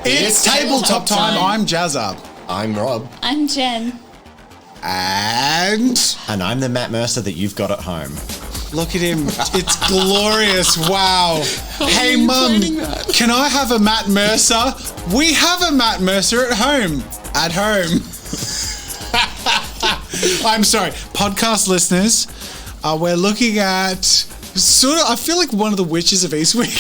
It's tabletop time. I'm Jazza. I'm Rob. I'm Jen. And I'm the Matt Mercer that you've got at home. look at him. It's glorious. Wow. Hey, Mum, can I have a Matt Mercer? We have a Matt Mercer at home. At home. I'm sorry. Podcast listeners, we're looking at I feel like one of the witches of Eastwick.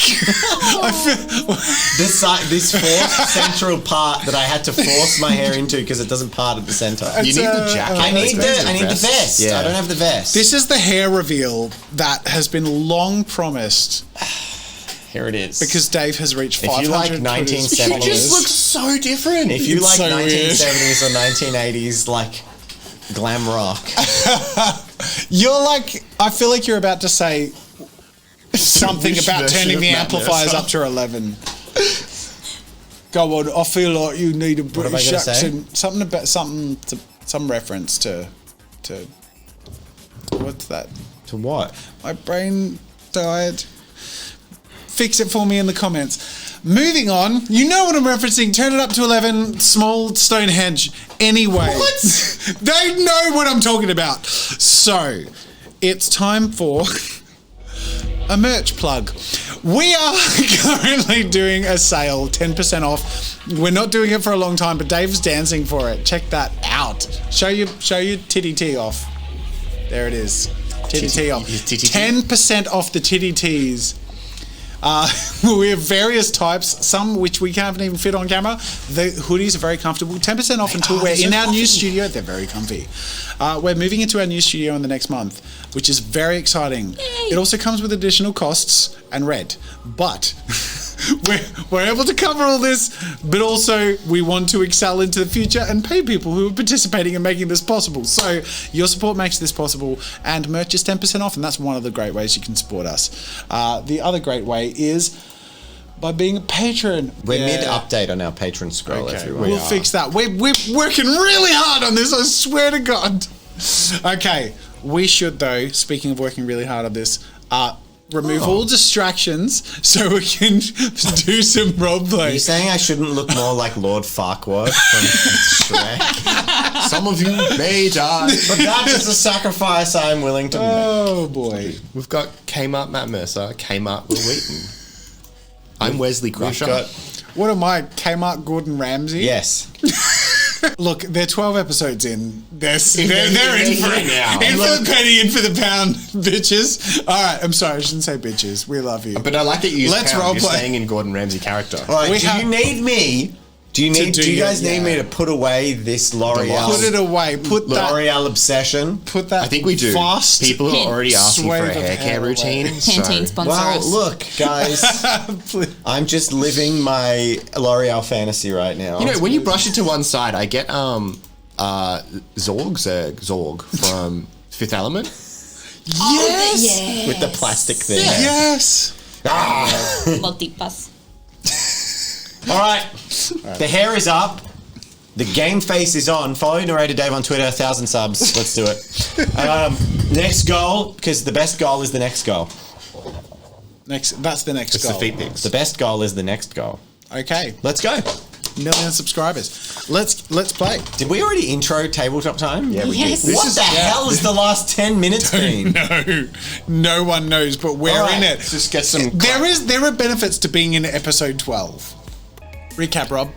This fourth central part that I had to force my hair into because it doesn't part at the center. You need the jacket. I need the vest. Yeah. I don't have the vest. This is the hair reveal that has been long promised. Here it is. Because Dave has reached 500. If you like 1970s, it just looks so different. If you like 1970s or 1980s, like glam rock, you're like. I feel like you're about to say something about turning the amplifiers up to 11. Go on. I feel like you need a British accent. Something about some reference to. What's that? To what? My brain died. Fix it for me in the comments. Moving on, you know what I'm referencing. Turn it up to 11. Small Stonehenge. Anyway, what? They know what I'm talking about. So, it's time for a merch plug. We are currently doing a sale, 10% off. We're not doing it for a long time, but Dave's dancing for it. Check that out. Show your titty T off. There it is. Titty T off. 10% off the titty T's. We have various types, some which we can't even fit on camera. The hoodies are very comfortable. 10% off until we're in our new studio. They're very comfy. We're moving into our new studio in the next month, which is very exciting. Yay. It also comes with additional costs and rent, but we're able to cover all this, but also we want to excel into the future and pay people who are participating and making this possible. So your support makes this possible, and merch is 10% off, and that's one of the great ways you can support us. The other great way is by being a patron. We're mid-update on our patron scroll, everyone. We'll fix that. We're working really hard on this, I swear to God. Okay, we should, though, speaking of working really hard on this, remove all distractions so we can do some roleplay. Are you saying I shouldn't look more like Lord Farquaad from Shrek? Some of you may die, but that is a sacrifice I'm willing to make. Oh boy. We've got Kmart Matt Mercer, Kmart Will Wheaton. I'm Wesley Crusher. What am I, Kmart Gordon Ramsay? Yes. Look, they're 12 episodes in. They're in for it now. In for the penny, in for the pound, bitches. All right, I'm sorry, I shouldn't say bitches. We love you. But I like that you use Let's pound. role You're play. staying in Gordon Ramsay character. All right, you need me? Do you guys need me to put away this L'Oreal? Put it away. Put that L'Oreal obsession. Put that. I think we do. Fast People are already asking for a swathe of hair care hair routine. Pantene sponsor Well, us. look, guys, I'm just living my L'Oreal fantasy right now. You know, when you brush it to one side, I get Zorg from Fifth Element. Yes. With the plastic thing. Yes. Multipas. All right. The hair is up. The game face is on. Follow narrator Dave on Twitter. 1,000 subs. Let's do it. Next goal, because the best goal is the next goal. That's the next It's goal. the feet things. The best goal is the next goal. Okay. Let's go. 1 million subscribers. Let's play. Did we already intro tabletop time? Yeah, we Yes. did. What the hell has the last 10 minutes been? No one knows, but we're All right, in it. Let's just get some. There are benefits to being in episode 12. Recap, Rob.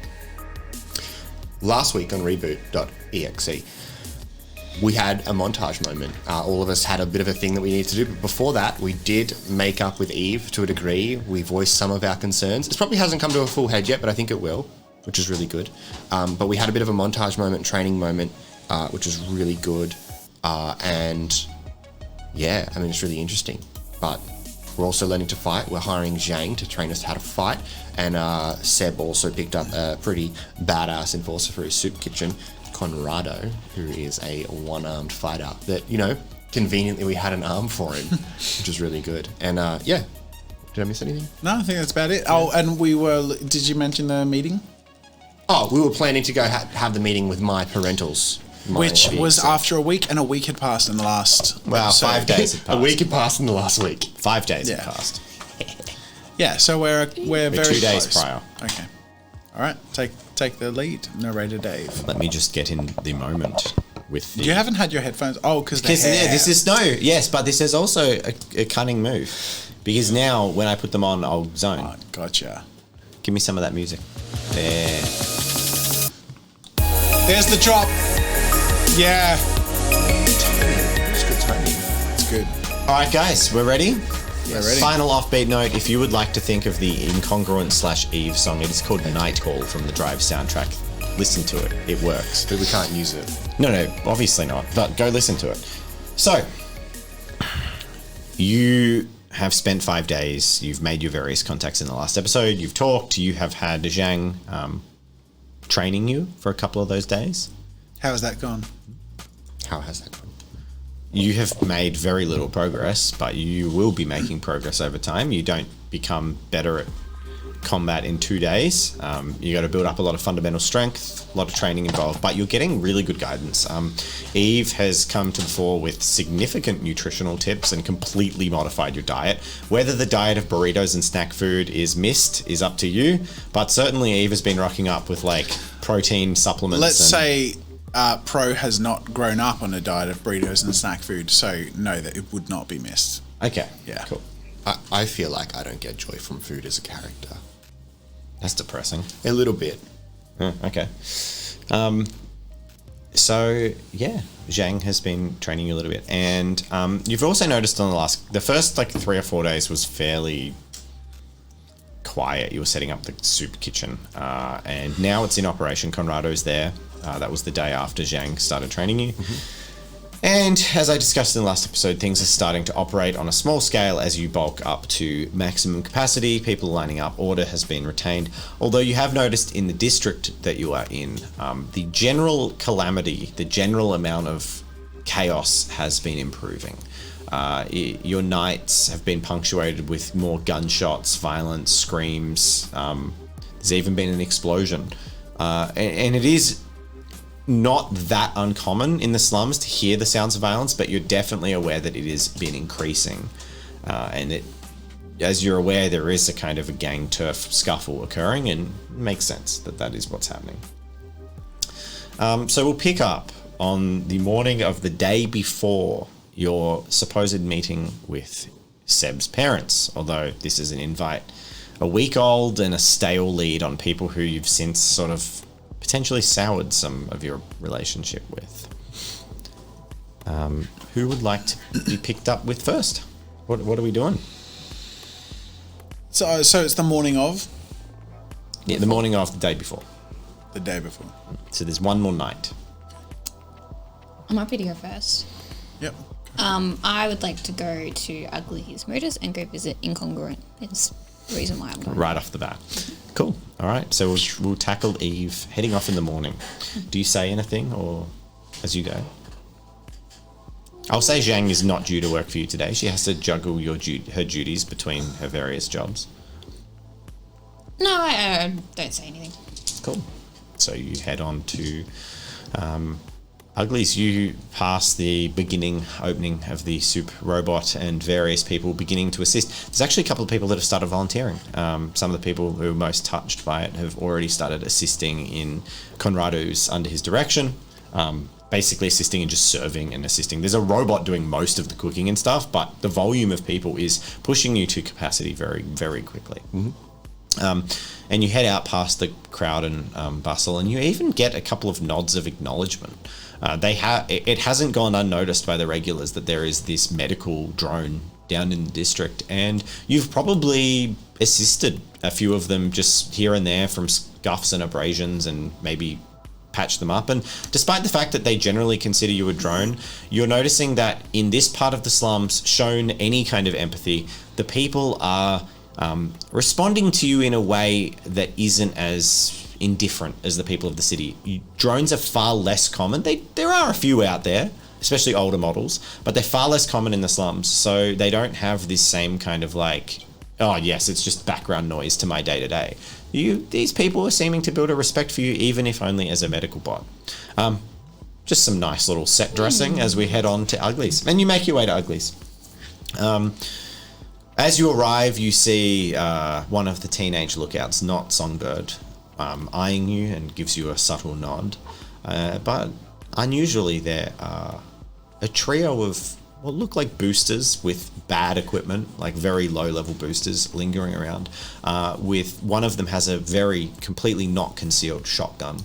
Last week on REBOOT.EXE, we had a montage moment. All of us had a bit of a thing that we needed to do, but before that, we did make up with Eve to a degree. We voiced some of our concerns. It probably hasn't come to a full head yet, but I think it will, which is really good. But we had a bit of a montage moment, training moment, which is really good. And yeah, I mean, it's really interesting. But we're also learning to fight. We're hiring Zhang to train us how to fight. And Seb also picked up a pretty badass enforcer for his soup kitchen, Conrado, who is a one-armed fighter that, you know, conveniently we had an arm for him, which is really good. And yeah, did I miss anything? No, I think that's about it. Oh, and did you mention the meeting? Oh, we were planning to go have the meeting with my parentals. Which was after a week, and a week had passed in the last... Wow, 5 days had passed. A week had passed in the last week. 5 days had passed. Yeah, so we're very 2 days close. prior. Okay. All right, take the lead, narrator Dave. Let me just get in the moment with the... You haven't had your headphones. Oh, because yeah, this is yes, but this is also a cunning move, because now when I put them on, I'll zone. Oh, gotcha. Give me some of that music. There. There's the drop. Yeah, It's good timing. it's good. All right, guys, we're ready. We're ready. Final offbeat note: if you would like to think of the incongruent / Eve song, it is called "Night Call" from the Drive soundtrack. Listen to it; it works. But we can't use it. No, obviously not. But go listen to it. So, you have spent 5 days. You've made your various contacts in the last episode. You've talked. You have had Zhang training you for a couple of those days. How has that gone? How has that gone? You have made very little progress, but you will be making progress over time. You don't become better at combat in 2 days. You got to build up a lot of fundamental strength, a lot of training involved, but you're getting really good guidance. Eve has come to the fore with significant nutritional tips and completely modified your diet. Whether the diet of burritos and snack food is missed is up to you, but certainly Eve has been rocking up with like protein supplements. Let's say Pro has not grown up on a diet of burritos and snack food, so no, that it would not be missed. Okay, Yeah. cool. I feel like I don't get joy from food as a character. That's depressing. A little bit. Okay. So yeah, Zhang has been training you a little bit, and you've also noticed on the first like 3 or 4 days was fairly quiet. You were setting up the soup kitchen, and now it's in operation. Conrado's there. That was the day after Zhang started training you. And as I discussed in the last episode, things are starting to operate on a small scale as you bulk up to maximum capacity. People lining up, order has been retained. Although you have noticed in the district that you are in, the general calamity, the general amount of chaos has been improving. Your nights have been punctuated with more gunshots, violence, screams. There's even been an explosion. And it is not that uncommon in the slums to hear the sounds of violence, but you're definitely aware that it has been increasing. And as you're aware, there is a kind of a gang turf scuffle occurring, and it makes sense that that is what's happening. So we'll pick up on the morning of the day before your supposed meeting with Seb's parents, although this is an invite a week old and a stale lead on people who you've since sort of potentially soured some of your relationship with. Who would like to be picked up with first? What are we doing? So it's the morning of? Yeah, the morning of the day before. The day before. So there's one more night. I'm happy to go first. Yep. I would like to go to Ugly's Motors and go visit Incongruent. It's the reason why I'm going. Right off the bat. Cool. All right. So we'll tackle Eve heading off in the morning. Do you say anything or as you go? I'll say Zhang is not due to work for you today. She has to juggle her duties between her various jobs. No, I don't say anything. Cool. So you head on to Uglies. You pass the opening of the soup robot and various people beginning to assist. There's actually a couple of people that have started volunteering. Some of the people who are most touched by it have already started assisting in Conrado's under his direction. Basically assisting and just serving and assisting. There's a robot doing most of the cooking and stuff, but the volume of people is pushing you to capacity very, very quickly. Mm-hmm. And you head out past the crowd and bustle, and you even get a couple of nods of acknowledgement. It hasn't gone unnoticed by the regulars that there is this medical drone down in the district, and you've probably assisted a few of them just here and there from scuffs and abrasions, and maybe patch them up. And despite the fact that they generally consider you a drone, you're noticing that in this part of the slums, shown any kind of empathy, the people are responding to you in a way that isn't as indifferent as the people of the city. Drones are far less common. There are a few out there, especially older models, but they're far less common in the slums. So they don't have this same kind of like, oh yes, it's just background noise to my day-to-day. These people are seeming to build a respect for you, even if only as a medical bot. Just some nice little set dressing as we head on to Uglies. And you make your way to Uglies. As you arrive, you see one of the teenage lookouts, not Songbird, eyeing you and gives you a subtle nod. But unusually, there are a trio of what look like boosters with bad equipment, like very low-level boosters lingering around. With one of them has a very completely not concealed shotgun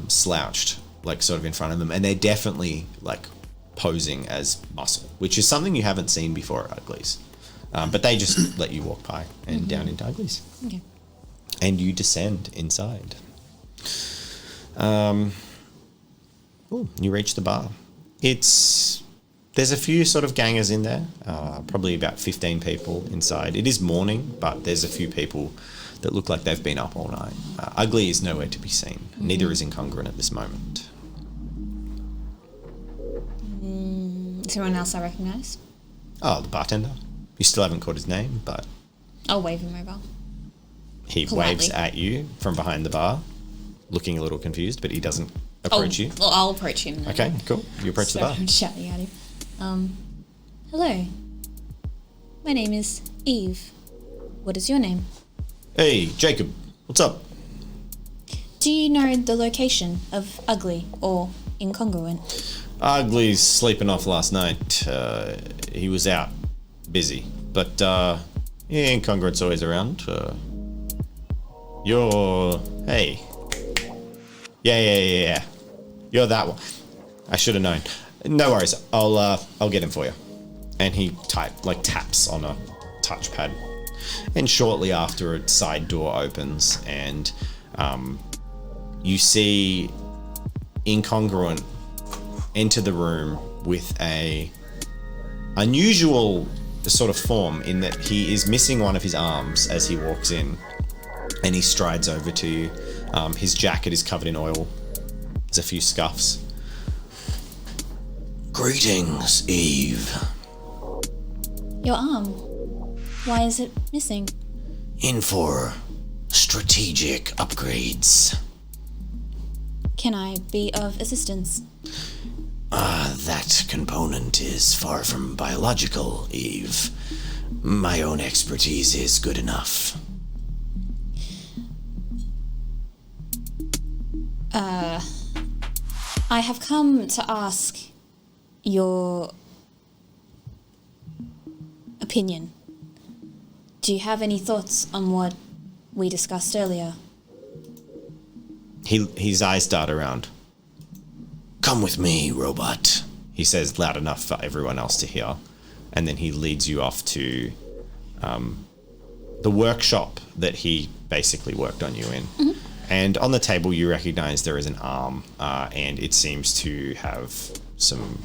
slouched, like sort of in front of them, and they're definitely like posing as muscle, which is something you haven't seen before at Ugly's. But they just let you walk by and down into Ugly's. Okay. And you descend inside. You reach the bar. There's a few sort of gangers in there, probably about 15 people inside. It is morning, but there's a few people that look like they've been up all night. Ugly is nowhere to be seen. Neither is Incongruent at this moment. Is there anyone else I recognise? Oh, the bartender. You still haven't caught his name, but I'll wave him over. he Politely. waves at you from behind the bar, looking a little confused, but he doesn't approach you. Well, I'll approach him then. Okay, cool. You approach the bar. I'm shouting at him. Hello. My name is Eve. What is your name? Hey, Jacob. What's up? Do you know the location of Ugly or Incongruent? Ugly's sleeping off last night. He was out. Busy. But, yeah, Incongruent's always around. Hey. Yeah. You're that one. I should have known. No worries. I'll get him for you. And he taps on a touchpad. And shortly after, a side door opens and you see Incongruent enter the room with a unusual sort of form in that he is missing one of his arms as he walks in, and he strides over to you. His jacket is covered in oil. There's a few scuffs. Greetings, Eve. Your arm. Why is it missing? In for strategic upgrades. Can I be of assistance? That component is far from biological, Eve. My own expertise is good enough. I have come to ask your opinion. Do you have any thoughts on what we discussed earlier? His eyes dart around. Come with me, robot. He says loud enough for everyone else to hear, and then he leads you off to the workshop that he basically worked on you in. Mm-hmm. And on the table you recognize there is an arm, and it seems to have some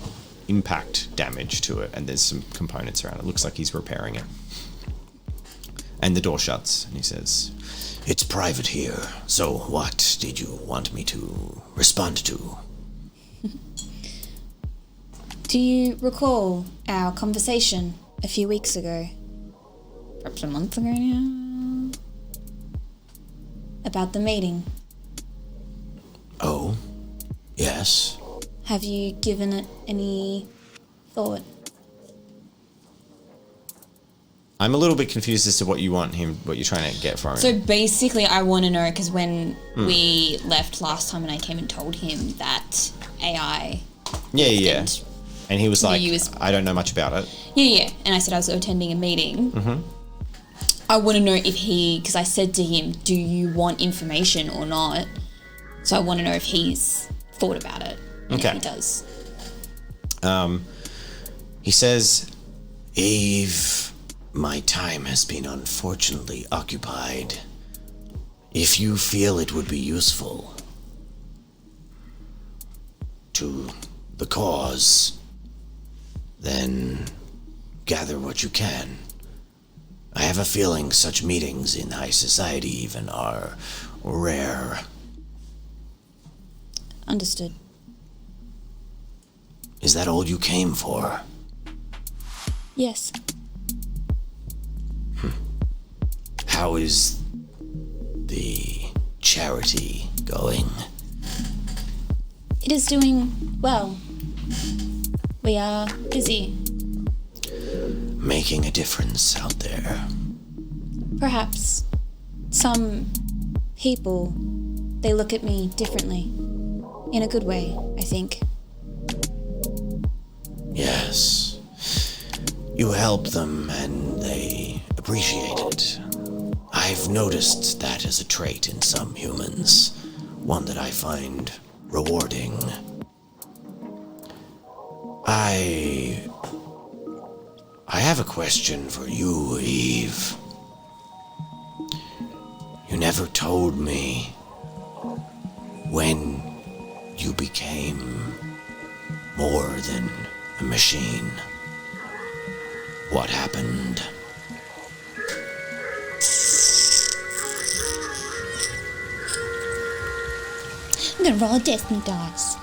impact damage to it, and there's some components around it. Looks like he's repairing it. And the door shuts, and he says, It's private here, so what did you want me to respond to? Do you recall our conversation a few weeks ago? Perhaps a month ago now? About the meeting. Oh, yes. Have you given it any thought? I'm a little bit confused as to what you're trying to get from him. So basically I want to know, because when we left last time and I came and told him that AI... Yeah. And he was like, US I don't know much about it. Yeah. And I said I was attending a meeting. Mm-hmm. I want to know if because I said to him, do you want information or not? So I want to know if he's thought about it. And Okay. if he does. He says, Eve, my time has been unfortunately occupied. If you feel it would be useful to the cause, then gather what you can. I have a feeling such meetings in high society even are rare. Understood. Is that all you came for? Yes. How is the charity going? It is doing well. We are busy. Making a difference out there. Perhaps some people, they look at me differently. In a good way, I think. Yes. You help them and they appreciate it. I've noticed that as a trait in some humans, one that I find rewarding. I have a question for you, Eve. You never told me when you became more than a machine. What happened? I'm gonna roll a destiny dice.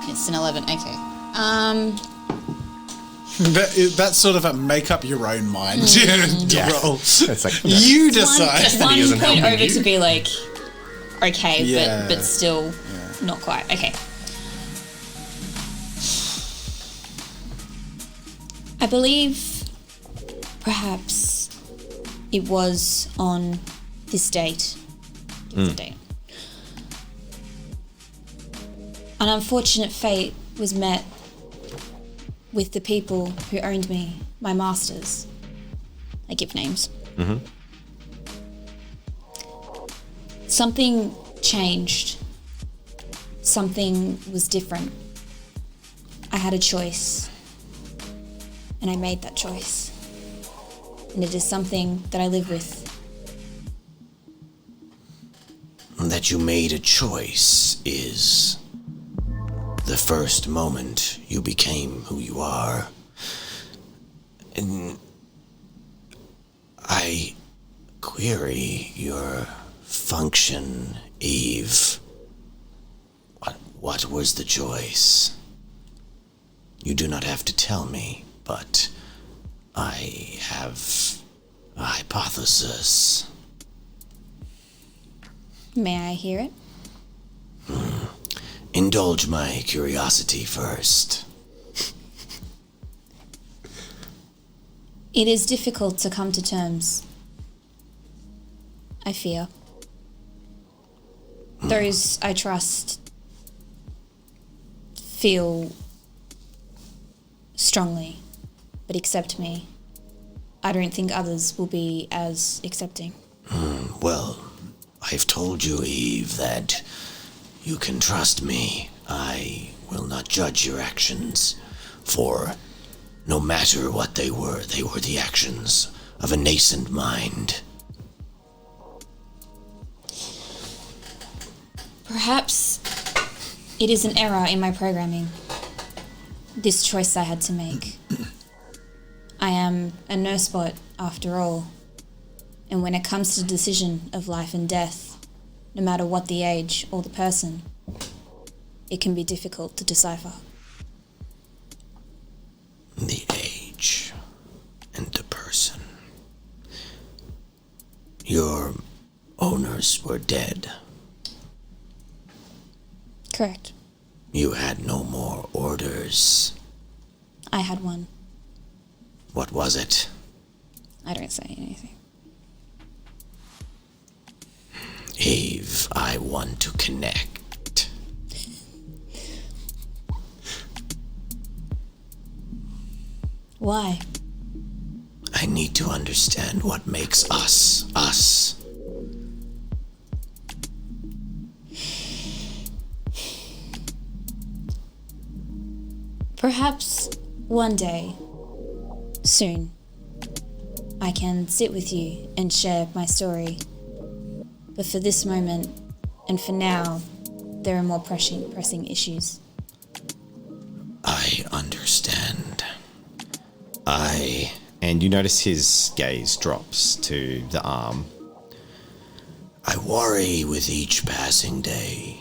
It's an 11, okay. That's sort of a make up your own mind to roll. It's like You decide. One isn't point helping over you. to be like, okay, Yeah. but still not quite. Okay. I believe perhaps it was on this date. It's a date. An unfortunate fate was met with the people who owned me, my masters. I give names. Something changed. Something was different. I had a choice. And I made that choice. And it is something that I live with. That you made a choice is the first moment you became who you are. And I query your function, Eve. What was the choice? You do not have to tell me, but I have a hypothesis. May I hear it? Indulge my curiosity first. It is difficult to come to terms. I fear. Those I trust feel strongly, but accept me. I don't think others will be as accepting. Well, I've told you, Eve, that you can trust me. I will not judge your actions, for no matter what they were the actions of a nascent mind. Perhaps it is an error in my programming. This choice I had to make. I am a nursebot after all. And when it comes to the decision of life and death, no matter what the age or the person, it can be difficult to decipher. The age and the person. Your owners were dead. Correct. You had no more orders. I had one. What was it? I don't say anything. Eve, I want to connect. Why? I need to understand what makes us, us. Perhaps one day, soon, I can sit with you and share my story. But for this moment, and for now, there are more pressing issues. I understand. And you notice his gaze drops to the arm. I worry with each passing day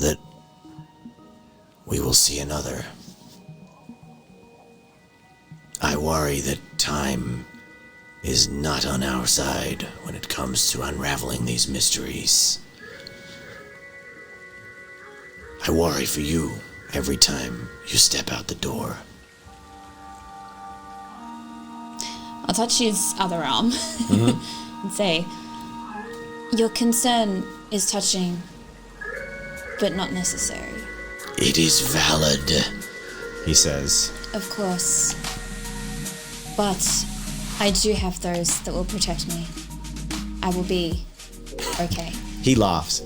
that we will see another. I worry that time is not on our side when it comes to unraveling these mysteries. I worry for you every time you step out the door. I'll touch his other arm and say, Your concern is touching, but not necessary. It is valid. He says. Of course. But I do have those that will protect me. I will be okay. He laughs.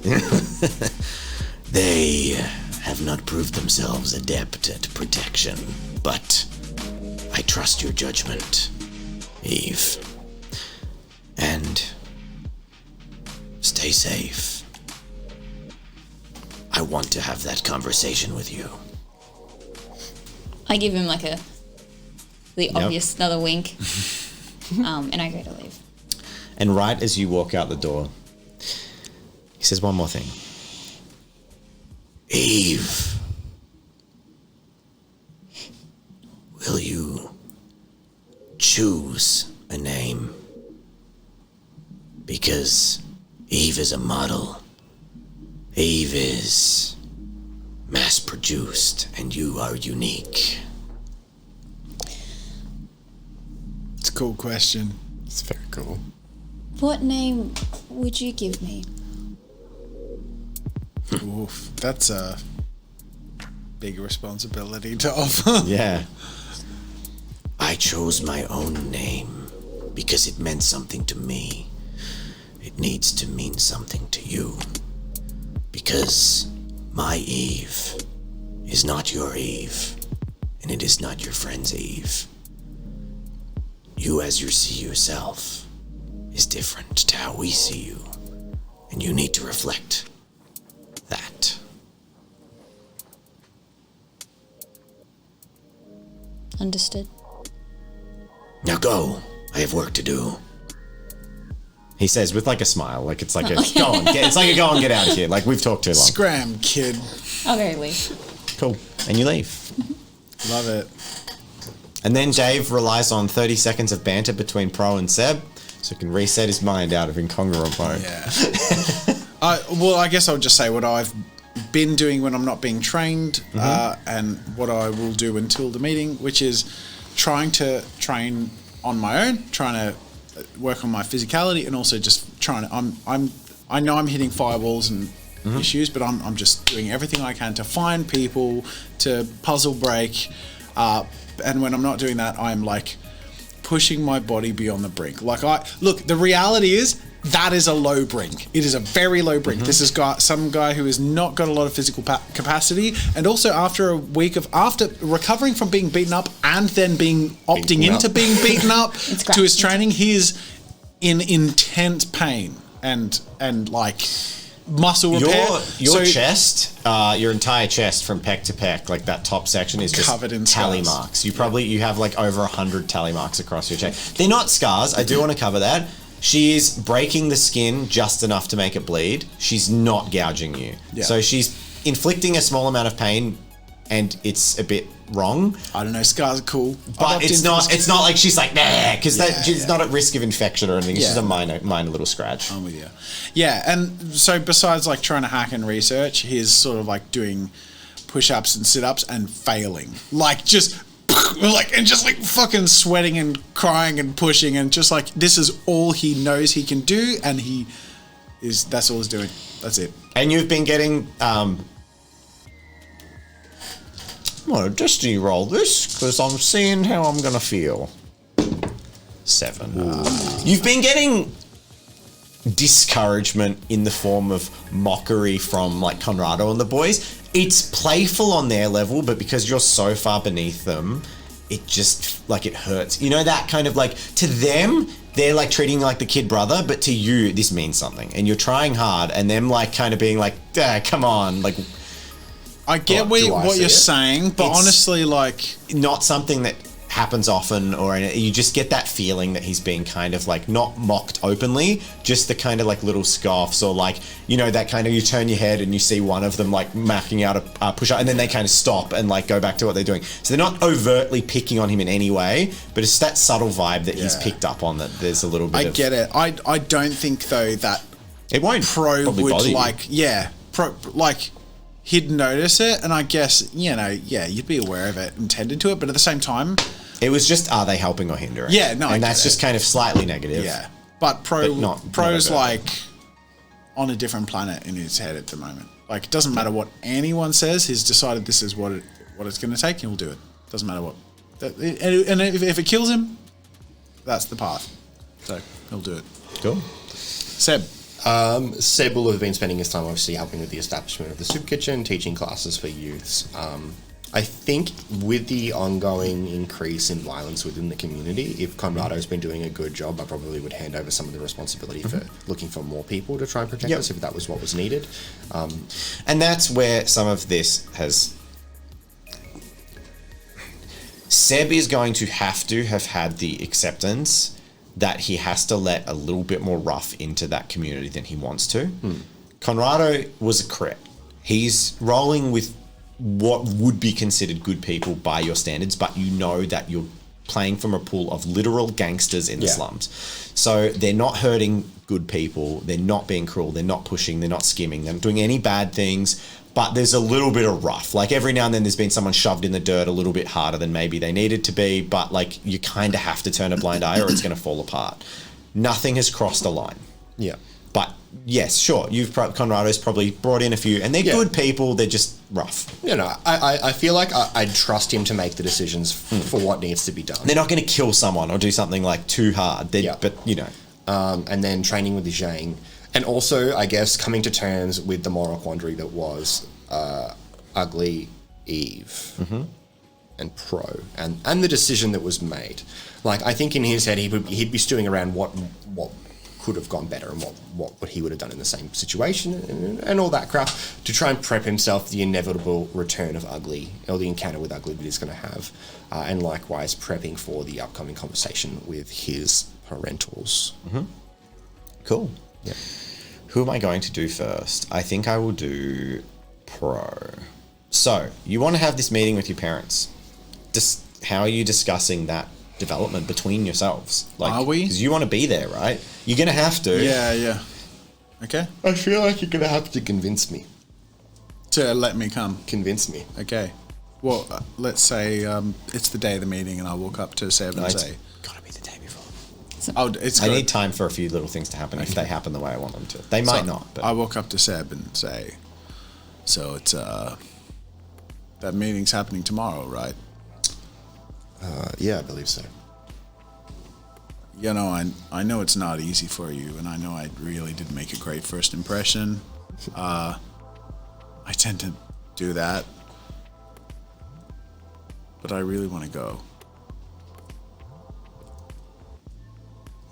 They have not proved themselves adept at protection, but I trust your judgment, Eve. And stay safe. I want to have that conversation with you. I give him like the obvious another wink. And I go to leave. And right as you walk out the door, he says one more thing. Eve, will you choose a name? Because Eve is a model. Eve is mass-produced, and you are unique. It's a cool question. It's very cool. What name would you give me? Oof, that's a big responsibility to offer. Yeah. I chose my own name because it meant something to me. It needs to mean something to you. Because my Eve is not your Eve, and it is not your friend's Eve. You as you see yourself is different to how we see you, and you need to reflect that. Understood. Now go. I have work to do. He says with like a smile, like it's like a go on, it's like a go on, get out of here. Like we've talked too long. Scram, kid. I'll go leave. Cool. And you leave. Love it. And then Dave relies on 30 seconds of banter between Pro and Seb so he can reset his mind out of incongruent mode. Yeah. Well, I guess I'll just say what I've been doing when I'm not being trained, and what I will do until the meeting, which is trying to train on my own, trying to work on my physicality, and also just trying to. I know I'm hitting firewalls and issues, but I'm just doing everything I can to find people, to puzzle break, and when I'm not doing that, I'm like pushing my body beyond the brink. Like the reality is that is a low brink. It is a very low brink. This is some guy who has not got a lot of physical capacity, and also after a week of recovering from being beaten up and then opting into being beaten up to his training, he is in intense pain and like muscle repair. Your chest, your entire chest from pec to pec, like that top section is just covered in tally scars. marks. You have like over 100 tally marks across your chest. They're not scars. I do want to cover that. She is breaking the skin just enough to make it bleed. She's not gouging you. Yeah. So she's inflicting a small amount of pain, and it's a bit wrong. I don't know, scars are cool. But it's not like she's like, nah, because she's yeah. not at risk of infection or anything. It's just a Yeah. minor little scratch. I'm with you. Yeah, and so besides like trying to hack and research, he's sort of like doing push-ups and sit-ups and failing. Like just fucking sweating and crying and pushing, and just like this is all he knows he can do, and that's all he's doing. That's it. And you've been getting I'm gonna destiny roll this because I'm seeing how I'm gonna feel. 7. You've been getting discouragement in the form of mockery from like Conrado and the boys. It's playful on their level, but because you're so far beneath them, it just like it hurts. You know, that kind of like to them, they're like treating you like the kid brother, but to you, this means something. And you're trying hard, and them like kind of being like, come on, like. I get what you're saying, but It's honestly, like not something that happens often, or you just get that feeling that he's being kind of like not mocked openly, just the kind of like little scoffs, or like, you know, that kind of you turn your head and you see one of them like marking out a push-up, and then they kind of stop and like go back to what they're doing. So they're not overtly picking on him in any way, but it's that subtle vibe that he's picked up on, that there's a little bit I get it. I don't think though that it won't Pro probably would bother you. like like he'd notice it, and I guess you'd be aware of it and tended to it, but at the same time, it was just, are they helping or hindering? Yeah, no, I and get that's it. just kind of slightly negative. yeah. But But not Pro's overtly. like on a different planet in his head at the moment. Like, it doesn't matter what anyone says. He's decided this is what it's going to take, and he'll do it. Doesn't matter what. And if it kills him, that's the path. So he'll do it. Cool. Seb. Seb will have been spending his time obviously helping with the establishment of the soup kitchen, teaching classes for youths. I think with the ongoing increase in violence within the community, if Conrado's been doing a good job, I probably would hand over some of the responsibility for looking for more people to try and protect us if that was what was needed. And that's where some of this has... Seb is going to have had the acceptance that he has to let a little bit more rough into that community than he wants to. Conrado was a crit. He's rolling with what would be considered good people by your standards, but you know that you're playing from a pool of literal gangsters in the slums. So they're not hurting good people, they're not being cruel, they're not pushing, they're not skimming, they're not doing any bad things, but there's a little bit of rough. Like every now and then there's been someone shoved in the dirt a little bit harder than maybe they needed to be, but like you kind of have to turn a blind eye or it's going to fall apart. Nothing has crossed the line. Yeah. But yes, sure, Conrado's probably brought in a few, and they're good people, they're just rough. You know, I feel like I'd trust him to make the decisions for what needs to be done. They're not going to kill someone or do something like too hard, but you know. And then training with the Zhang. And also, I guess, coming to terms with the moral quandary that was Ugly Eve and Pro, and the decision that was made. Like, I think in his head, he'd be stewing around what could have gone better and what he would have done in the same situation and all that crap to try and prep himself for the inevitable return of Ugly, or the encounter with Ugly that he's going to have, and likewise prepping for the upcoming conversation with his parentals. Cool. Yeah. Who am I going to do first? I think I will do Pro. So, you want to have this meeting with your parents. How are you discussing that development between yourselves? Like, are we? Because you want to be there, right? You're going to have to. Yeah. Okay. I feel like you're going to have to convince me. To let me come. Convince me. Okay. Well, let's say it's the day of the meeting and I walk up to Seb and say... Gotta be the day before. I need time for a few little things to happen if they happen the way I want them to. They might not, but... I walk up to Seb and say, so it's... that meeting's happening tomorrow, right? Yeah, I believe so. You know, I know it's not easy for you, and I know I really did make a great first impression. I tend to do that. But I really want to go.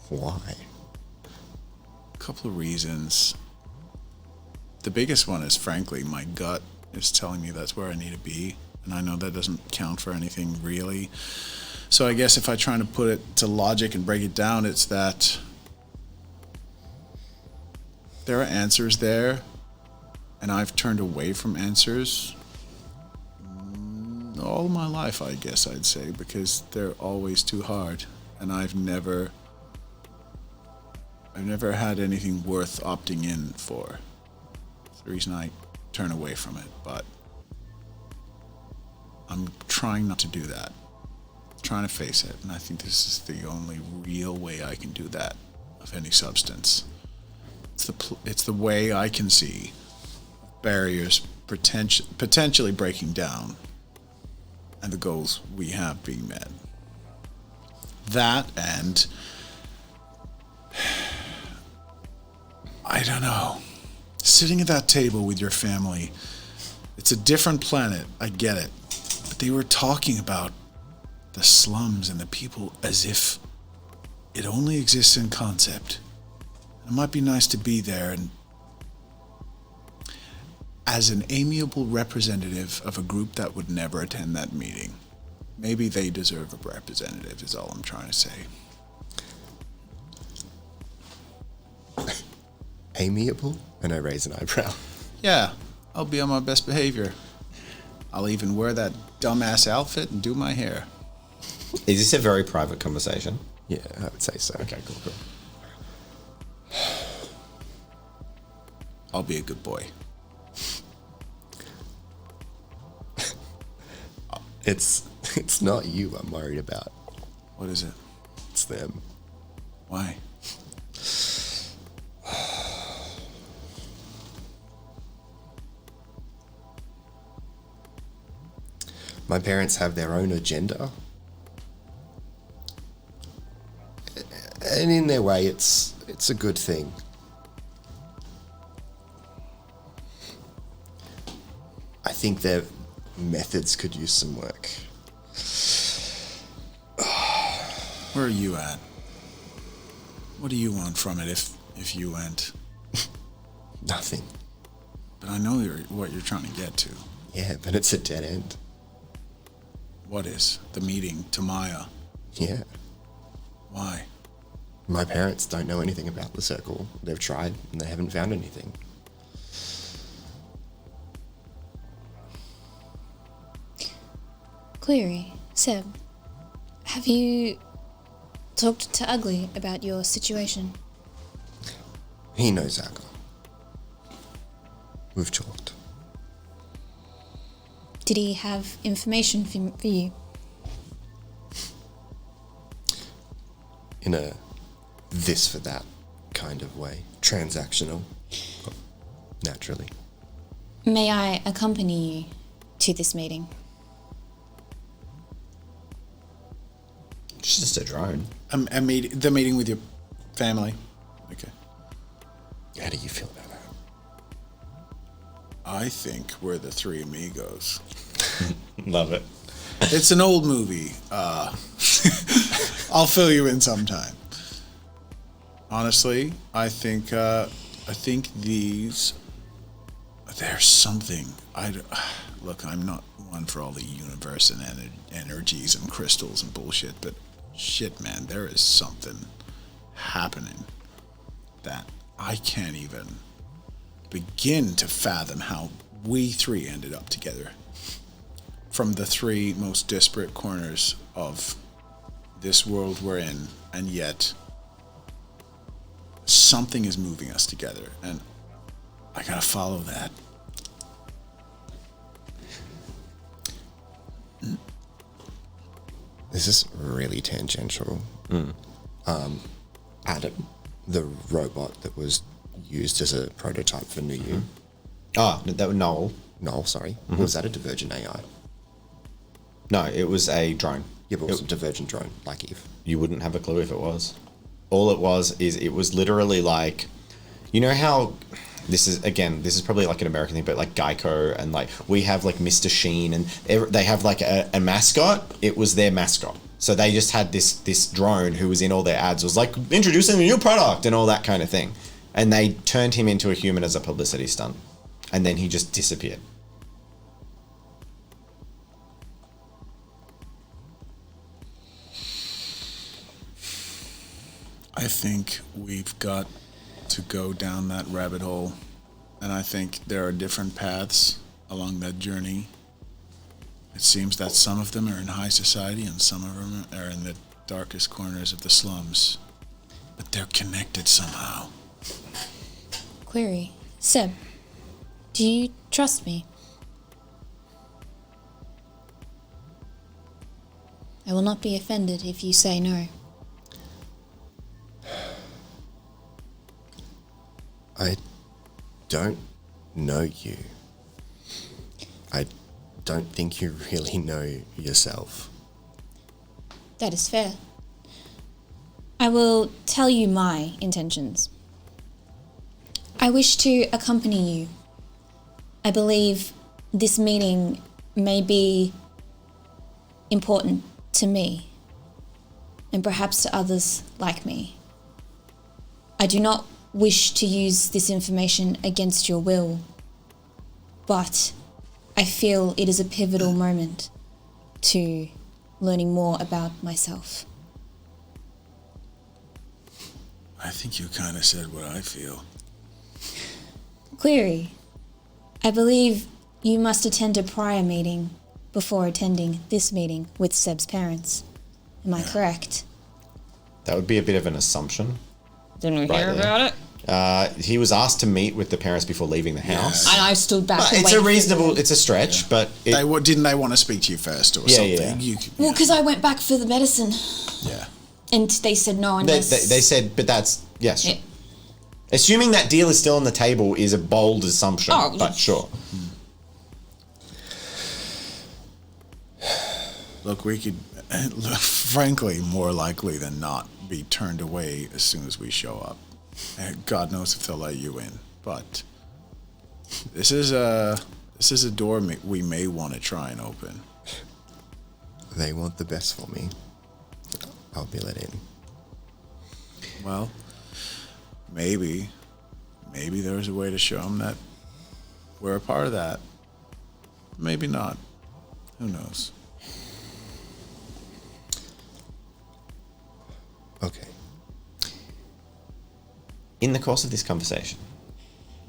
Why? A couple of reasons. The biggest one is, frankly, my gut is telling me that's where I need to be. And I know that doesn't count for anything, really. So I guess if I try to put it to logic and break it down, it's that there are answers there, and I've turned away from answers all my life, I guess I'd say, because they're always too hard, and I've never had anything worth opting in for. That's the reason I turn away from it, but I'm trying not to do that. Trying to face it, and I think this is the only real way I can do that of any substance. It's the way I can see barriers potentially breaking down and the goals we have being met. That, and I don't know, sitting at that table with your family, it's a different planet, I get it, but they were talking about the slums and the people as if it only exists in concept. It might be nice to be there and as an amiable representative of a group that would never attend that meeting. Maybe they deserve a representative is all I'm trying to say. Amiable? And I raise an eyebrow. Yeah, I'll be on my best behavior. I'll even wear that dumbass outfit and do my hair. Is this a very private conversation? Yeah, I would say so. Okay, cool. I'll be a good boy. It's not you I'm worried about. What is it? It's them. Why? My parents have their own agenda. And in their way, it's a good thing. I think their methods could use some work. Where are you at? What do you want from it if you went? Nothing. But I know what you're trying to get to. Yeah, but it's a dead end. What is? The meeting to Maya. Yeah. Why? My parents don't know anything about the circle. They've tried and they haven't found anything. Cleary, Seb, have you talked to Ugly about your situation? He knows Aga. We've talked. Did he have information for you? In a this for that kind of way. Transactional. Naturally. May I accompany you to this meeting? It's just a drone. The meeting with your family. Okay. How do you feel about that? I think we're the three amigos. Love it. It's an old movie. I'll fill you in sometime. Honestly, I think these. There's something. Look, I'm not one for all the universe and energies and crystals and bullshit, but shit, man, there is something happening that I can't even begin to fathom how we three ended up together. From the three most disparate corners of this world we're in, and yet something is moving us together, and I gotta follow that. This is really tangential. Adam, the robot that was used as a prototype for New You. That was Noel. Noel, sorry. Was that a Divergent AI? No, it was a drone. Yeah, but it was a Divergent drone, like Eve. You wouldn't have a clue if it was. All it was is it was literally like, you know how this is probably like an American thing, but like Geico and like we have like Mr. Sheen and they have like a mascot. It was their mascot. So they just had this drone who was in all their ads, was like introducing a new product and all that kind of thing. And they turned him into a human as a publicity stunt. And then he just disappeared. I think we've got to go down that rabbit hole, and I think there are different paths along that journey. It seems that some of them are in high society and some of them are in the darkest corners of the slums, but they're connected somehow. Query, Seb, do you trust me? I will not be offended if you say no. I don't know you. I don't think you really know yourself. That is fair. I will tell you my intentions. I wish to accompany you. I believe this meeting may be important to me, and perhaps to others like me. I do not wish to use this information against your will, but I feel it is a pivotal moment to learning more about myself. I think you kind of said what I feel. Query, I believe you must attend a prior meeting before attending this meeting with Seb's parents. Am I correct? That would be a bit of an assumption. Didn't we Right hear there. about it? He was asked to meet with the parents before leaving the house. And I stood back But and it's waited a for reasonable, them. it's a stretch, but it, Didn't they want to speak to you first or Yeah, something? yeah. Well, because I went back for the medicine, Yeah. and they said no they, unless... they said, but that's, yes. Yeah. Assuming that deal is still on the table is a bold assumption, Oh, but sure. Look, we could, frankly, more likely than not, be turned away as soon as we show up. And God knows if they'll let you in, but this is a door we may want to try and open. They want the best for me. I'll be let in. Well, maybe there's a way to show them that we're a part of that. Maybe not. Who knows? Okay. In the course of this conversation,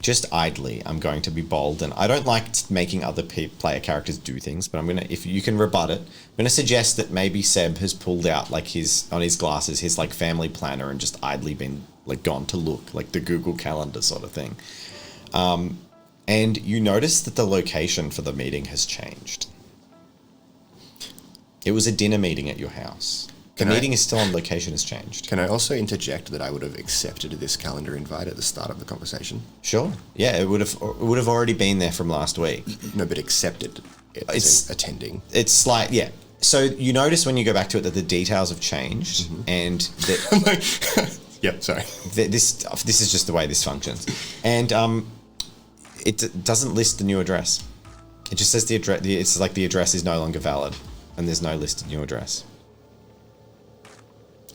just idly, I'm going to be bold, and I don't like making other player characters do things, but I'm gonna, if you can rebut it, I'm gonna suggest that maybe Seb has pulled out like on his glasses his like family planner and just idly been like gone to look, like the Google Calendar sort of thing. And you notice that the location for the meeting has changed. It was a dinner meeting at your house. The meeting is still on, location has changed. Can I also interject that I would have accepted this calendar invite at the start of the conversation? Sure. Yeah, it would have already been there from last week. No, but accepted it as attending. It's like, yeah. So you notice when you go back to it that the details have changed, and that Yep, sorry. this is just the way this functions, and it doesn't list the new address. It just says the address. It's like the address is no longer valid, and there's no listed new address.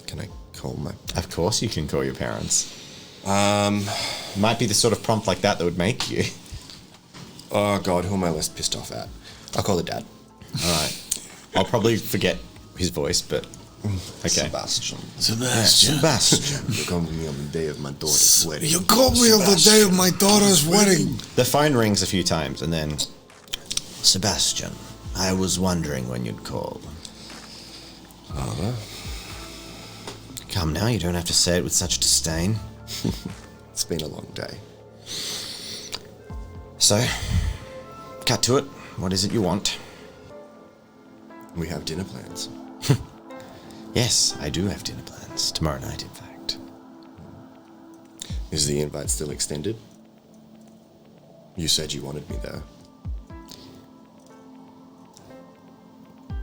Can I call my... Of course you can call your parents. Might be the sort of prompt like that would make you. Oh, God, who am I less pissed off at? I'll call the dad. All right. I'll probably forget his voice, but... Okay. Sebastian. Sebastian. You called me on the day of my daughter's wedding. You called me on the day of my daughter's wedding. The phone rings a few times, and then... Sebastian, I was wondering when you'd call. Father? Come now, you don't have to say it with such disdain. It's been a long day. So, cut to it. What is it you want? We have dinner plans. Yes, I do have dinner plans. Tomorrow night, in fact. Is the invite still extended? You said you wanted me there.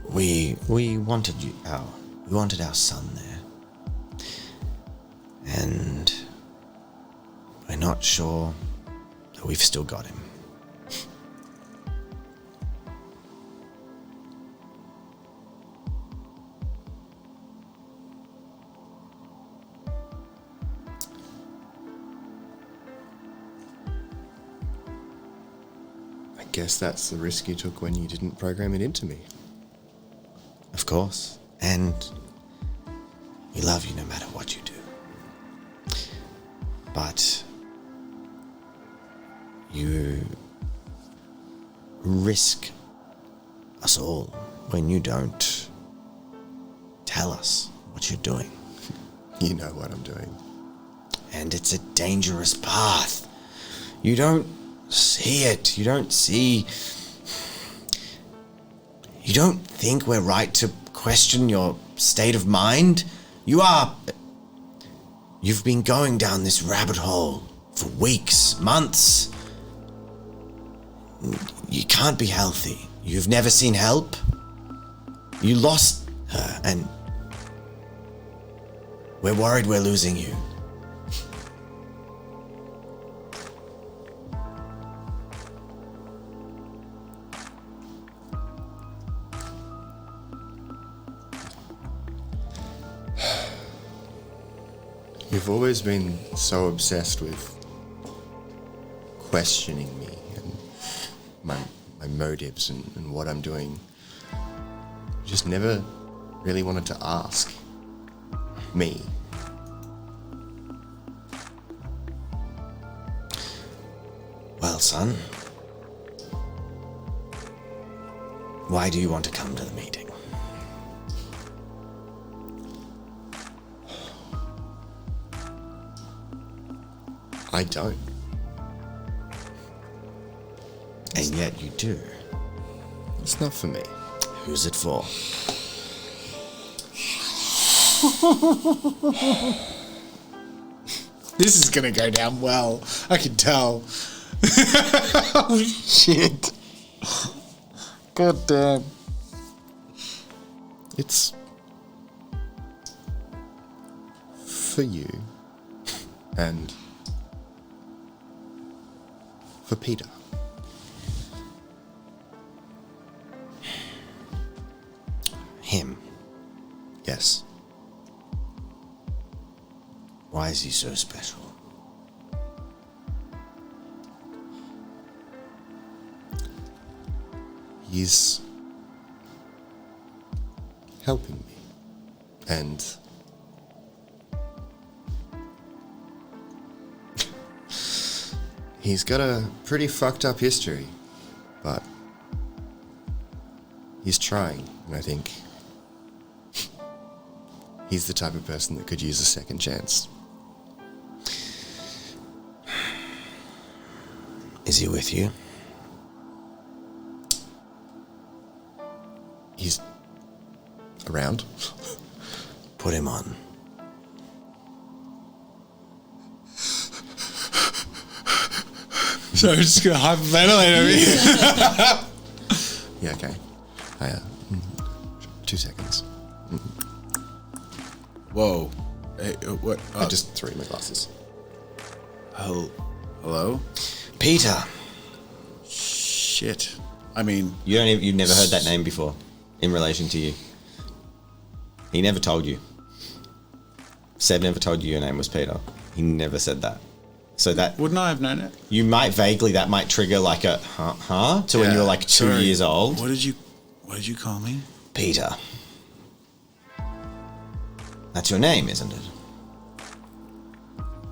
We wanted we wanted our son there. And we're not sure that we've still got him. I guess that's the risk you took when you didn't program it into me. Of course. And we love you no matter what you do. But you risk us all when you don't tell us what you're doing. You know what I'm doing. And it's a dangerous path. You don't see it. You don't think we're right to question your state of mind. You've been going down this rabbit hole for weeks, months. You can't be healthy. You've never seen help. You lost her, and we're worried we're losing you. You've always been so obsessed with questioning me and my motives and what I'm doing. You just never really wanted to ask me. Well, son, why do you want to come to the meeting? I don't. And yet you do. It's not for me. Who's it for? This is gonna go down well. I can tell. Oh shit. God damn. It's for you and for Peter. Him. Yes. Why is he so special? He's helping me. And he's got a pretty fucked up history, but he's trying, and I think he's the type of person that could use a second chance. Is he with you? He's around. Put him on. So I'm just gonna hyperventilate over here. Yeah, okay. 2 seconds. Whoa. Hey, what? I just threw my glasses. Hello? Peter. Shit. I mean, You've never heard that name before in relation to you. He never told you. Seb never told you your name was Peter. He never said that. So that wouldn't I have known it? you might vaguely, that might trigger like a huh to when you were like 2 Sorry. years old. What did you call me? Peter. That's your name, isn't it?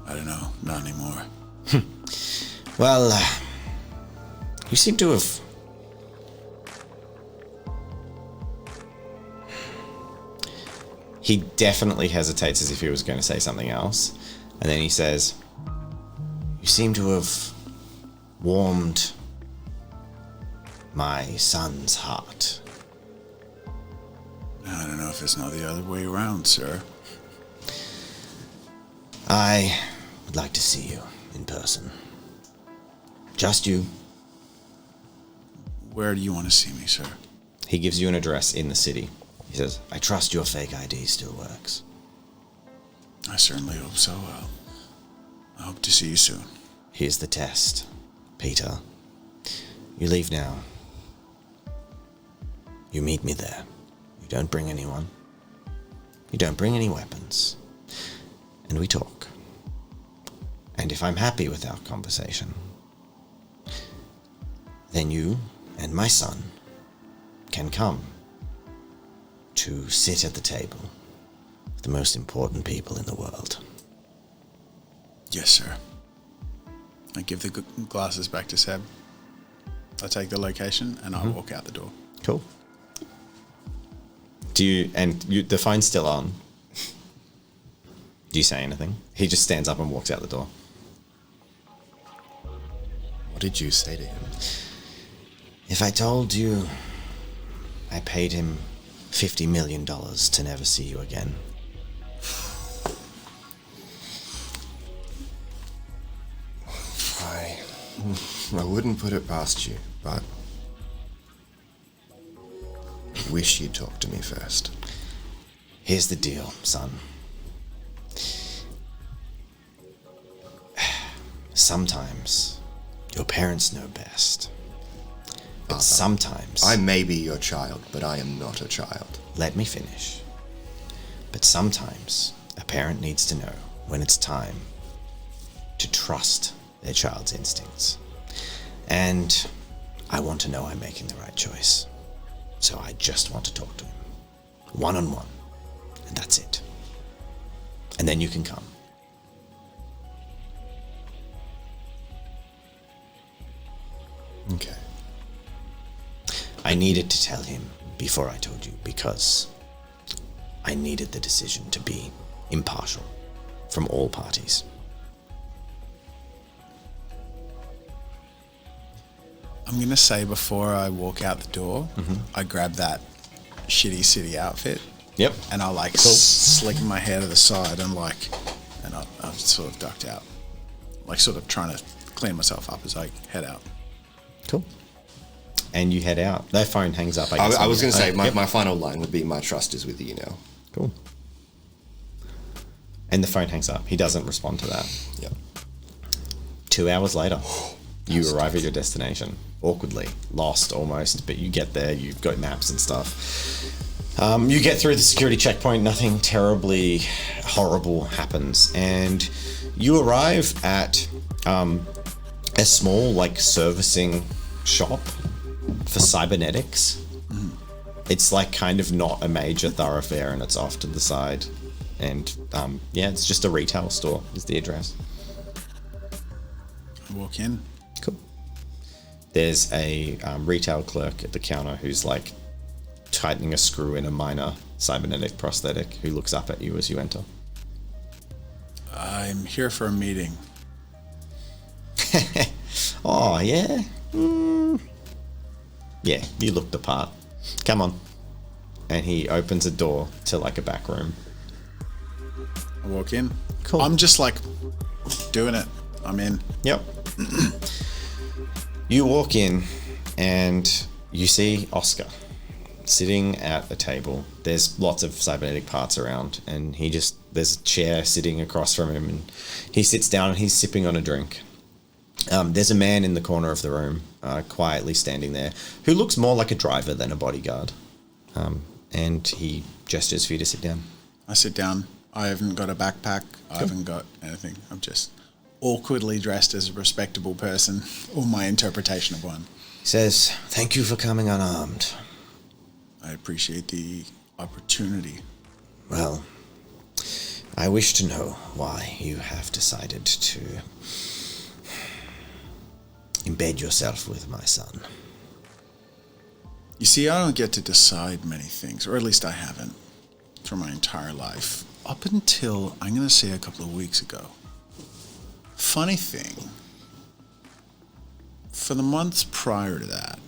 I don't know. Not anymore. Well, you seem to have... He definitely hesitates as if he was going to say something else. And then he says, You seem to have warmed my son's heart. I don't know if it's not the other way around, sir. I would like to see you in person. Just you. Where do you want to see me, sir? he gives you an address in the city. He says, I trust your fake ID still works. I certainly hope so. I hope to see you soon. Here's the test, Peter. You leave now. You meet me there. You don't bring anyone. You don't bring any weapons. And we talk. And if I'm happy with our conversation, then you and my son can come to sit at the table with the most important people in the world. Yes, sir. I give the glasses back to Seb. I take the location and I walk out the door. cool. The phone's still on. Do you say anything? He just stands up and walks out the door. What did you say to him? If I told you I paid him $50 million to never see you again, I wouldn't put it past you, but I wish you'd talk to me first. here's the deal, son. Sometimes your parents know best. But sometimes... I may be your child, but I am not a child. Let me finish. But sometimes a parent needs to know when it's time to trust their child's instincts. And I want to know I'm making the right choice. So I just want to talk to him. One-on-one. And that's it. And then you can come. Okay. I needed to tell him before I told you because I needed the decision to be impartial from all parties. I'm going to say before I walk out the door, I grab that shitty city outfit Yep. and I like slick my hair to the side and I'm sort of ducked out. Like sort of trying to clean myself up as I head out. Cool. and you head out. Their phone hangs up. I guess. I was going to say, Yep. my final line would be, my trust is with you now. Cool. And the phone hangs up. He doesn't respond to that. Yep. 2 hours later, you arrive at your destination. Awkwardly. Lost almost, but you get there. You've got maps and stuff. You get through the security checkpoint. Nothing terribly horrible happens. And you arrive at a small, like, servicing shop for cybernetics. It's like kind of not a major thoroughfare, and it's off to the side. And yeah, it's just a retail store is the address. I walk in. Cool. There's a retail clerk at the counter who's like tightening a screw in a minor cybernetic prosthetic, who looks up at you as you enter. I'm here for a meeting. Oh, yeah? Yeah, you look the part. Come on. And he opens a door to like a back room. I walk in. Cool. I'm just like doing it. I'm in. Yep. You walk in and you see Oscar sitting at a table. There's lots of cybernetic parts around, and there's a chair sitting across from him, and he sits down and he's sipping on a drink. There's a man in the corner of the room, quietly standing there, who looks more like a driver than a bodyguard. And he gestures for you to sit down. I sit down. I haven't got a backpack. I haven't got anything. I'm just awkwardly dressed as a respectable person, or my interpretation of one. He says, "Thank you for coming unarmed." I appreciate the opportunity. Well, I wish to know why you have decided to embed yourself with my son. You see, I don't get to decide many things, or at least I haven't, through my entire life. Up until, I'm going to say, a couple of weeks ago. Funny thing, for the months prior to that,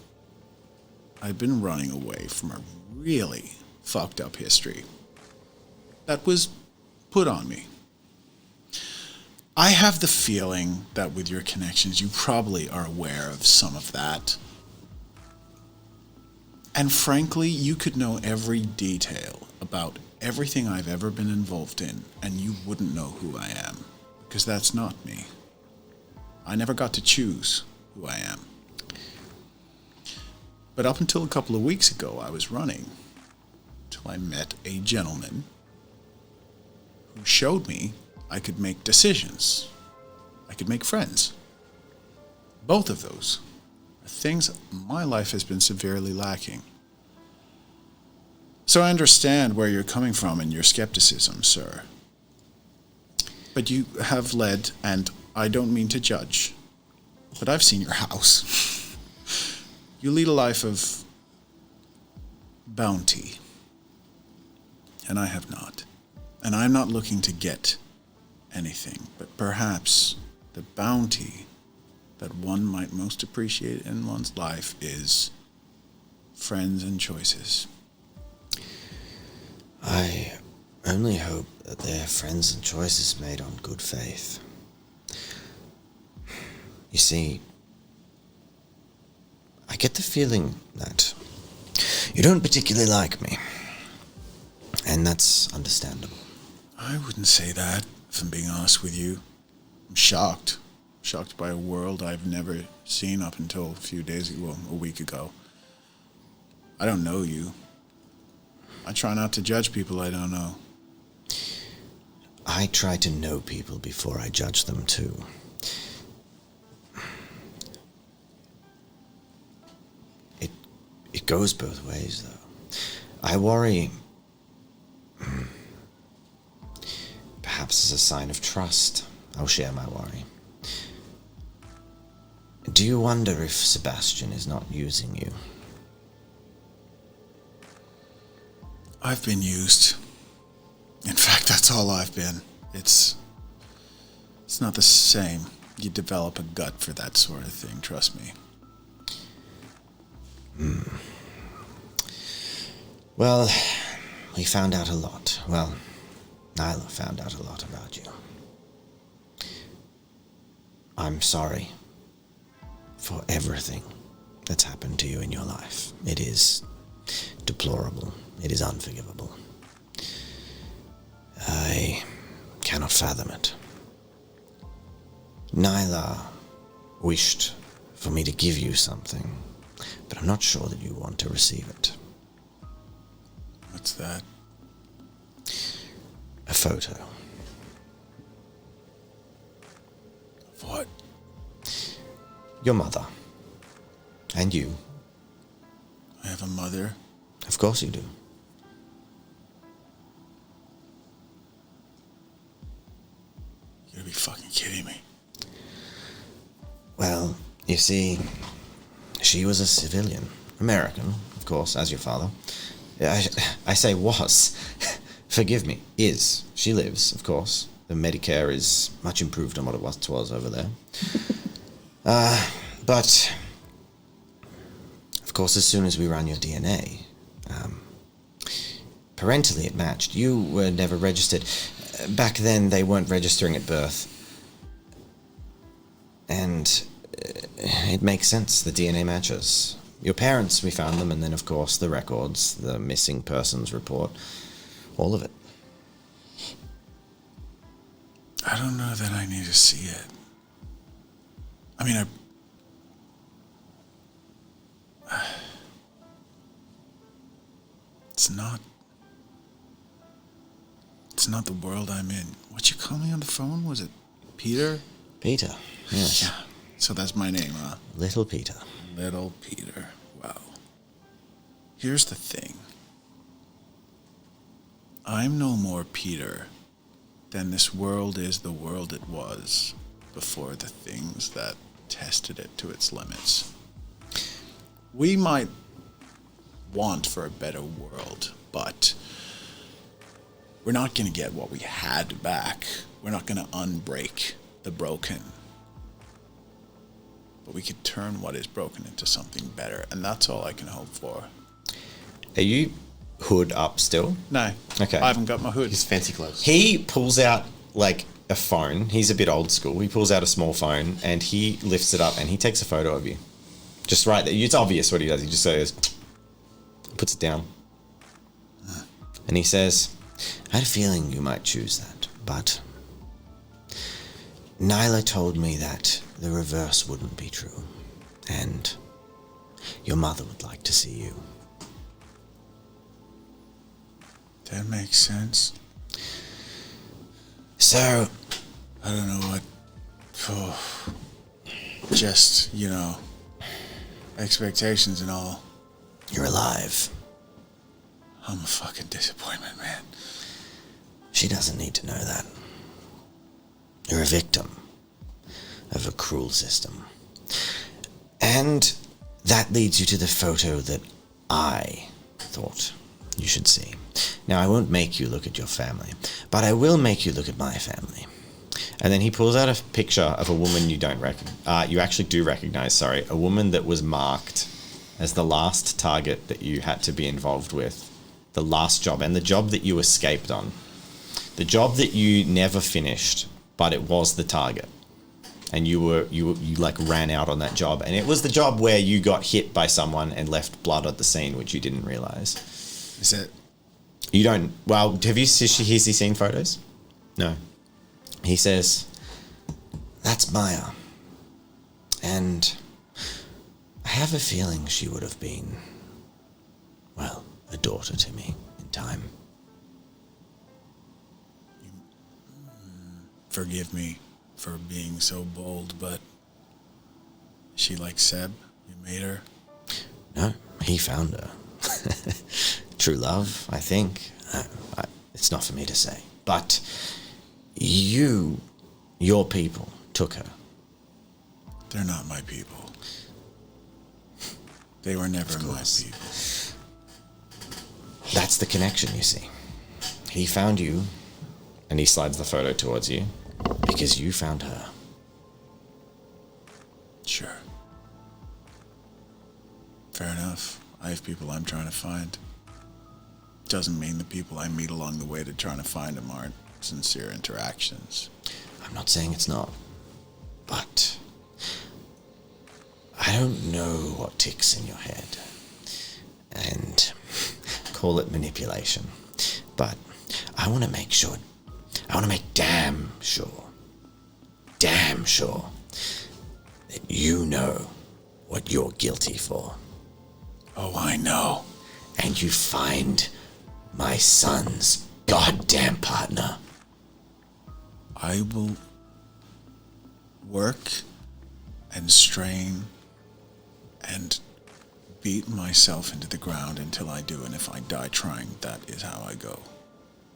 I'd been running away from a really fucked up history that was put on me. I have the feeling that with your connections, you probably are aware of some of that. And frankly, you could know every detail about everything I've ever been involved in, and you wouldn't know who I am, because that's not me. I never got to choose who I am. But up until a couple of weeks ago, I was running, till I met a gentleman who showed me I could make decisions. I could make friends. Both of those are things my life has been severely lacking. So I understand where you're coming from in your skepticism, sir. But you have led, and I don't mean to judge, but I've seen your house. You lead a life of bounty, and I have not. And I'm not looking to get anything, but perhaps the bounty that one might most appreciate in one's life is friends and choices. I only hope that they're friends and choices made on good faith. You see, I get the feeling that you don't particularly like me, and that's understandable. I wouldn't say that, if I'm being honest with you. I'm shocked. Shocked by a world I've never seen up until a few days ago, well, a week ago. I don't know you. I try not to judge people I don't know. I try to know people before I judge them, too. It goes both ways, though. I worry, perhaps as a sign of trust, I'll share my worry. Do you wonder if Sebastian is not using you? I've been used. In fact, that's all I've been. It's not the same. You develop a gut for that sort of thing, trust me. Well, we found out a lot. Well, Nyla found out a lot about you. I'm sorry for everything that's happened to you in your life. It is deplorable. It is unforgivable. I cannot fathom it. Nyla wished for me to give you something, but I'm not sure that you want to receive it. What's that? A photo. Of what? Your mother. And you. I have a mother. Of course you do. You gotta be fucking kidding me. Well, you see, she was a civilian. American, of course, as your father. I say was. Forgive me. Is. She lives, of course. The Medicare is much improved on what it was over there. But, of course, as soon as we ran your DNA, parentally it matched. You were never registered. Back then, they weren't registering at birth. And it makes sense, the DNA matches. Your parents, we found them, and then, of course, the records, the missing persons report, all of it. I don't know that I need to see it. I mean, It's not the world I'm in. What you call me on the phone? Was it Peter? Peter, yes. Yeah. So that's my name, huh? Little Peter. Little Peter. Wow. Here's the thing. I'm no more Peter than this world is the world it was before the things that tested it to its limits. We might want for a better world, but we're not going to get what we had back. We're not going to unbreak the broken. But we could turn what is broken into something better, and that's all I can hope for. Are you hood up still? No. Okay. I haven't got my hood. His fancy clothes. He pulls out, like, a phone. He's a bit old school. He pulls out a small phone, and he lifts it up, and he takes a photo of you. Just right there. It's obvious what he does. He just says, puts it down. And he says, I had a feeling you might choose that, but Nyla told me that the reverse wouldn't be true, and your mother would like to see you. That makes sense. So, I don't know what. Just, expectations and all. you're alive. I'm a fucking disappointment, man. She doesn't need to know that. You're a victim of a cruel system. And that leads you to the photo that I thought you should see. Now, I won't make you look at your family, but I will make you look at my family. And then he pulls out a picture of a woman you don't recognize. You actually do recognize, a woman that was marked as the last target that you had to be involved with. The last job, and the job that you escaped on. The job that you never finished, but it was the target. And you ran out on that job. And it was the job where you got hit by someone and left blood at the scene, which you didn't realize. Is it? You don't, well, has he seen photos? No. He says, that's Maya. And I have a feeling she would have been, well, a daughter to me in time. Forgive me for being so bold, but is she like Seb? You made her? No, he found her. True love, I think. It's not for me to say. But your people took her. They're not my people. They were never my people. That's the connection, you see. He found you, and he slides the photo towards you, because you found her. Sure. Fair enough. I have people I'm trying to find. Doesn't mean the people I meet along the way to trying to find them aren't sincere interactions. I'm not saying it's not, but I don't know what ticks in your head, and call it manipulation, but I want to make damn sure that you know what you're guilty for. Oh, I know. And you find my son's goddamn partner. I will work and strain and beat myself into the ground until I do, and if I die trying, that is how I go.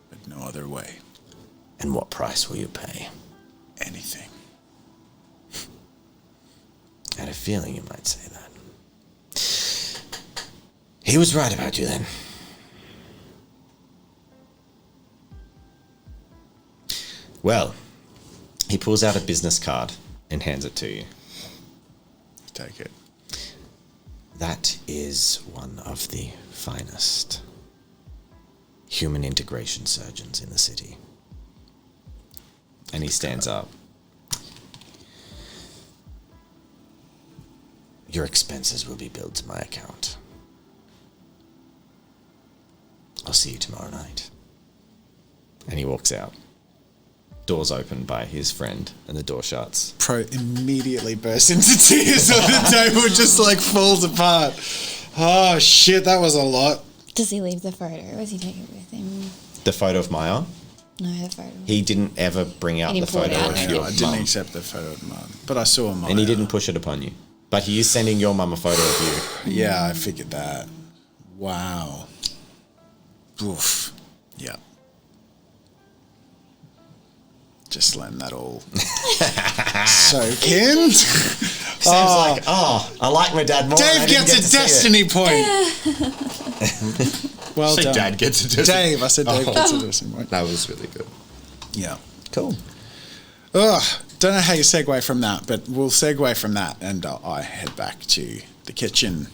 But no other way. And what price will you pay? Anything. I had a feeling you might say that. He was right about you then. Well, he pulls out a business card and hands it to you. Take it. That is one of the finest human integration surgeons in the city. And he stands up. Your expenses will be billed to my account. I'll see you tomorrow night. And he walks out. Doors opened by his friend, and the door shuts. Pro immediately bursts into tears on the table, just like falls apart. Oh shit, that was a lot. Does he leave the photo, or does he take it with him? The photo of Maya? No, the photo. He didn't ever bring out He the didn't pull it photo out, of no. your I didn't mum. accept the photo of mum, but I saw mine. And he didn't push it upon you. But he is sending your mum a photo of you. Yeah, I figured that. Wow. Oof. Yeah. Just letting that all soak in. Sam's like, I like my dad more. and I Dave didn't gets get a to see it." destiny point. Well Say done. Dad gets a destiny. Dave, I said Dave gets a destiny point. That was really good. Yeah. Cool. Ugh, don't know how you segue from that, but we'll segue from that and I head back to the kitchen.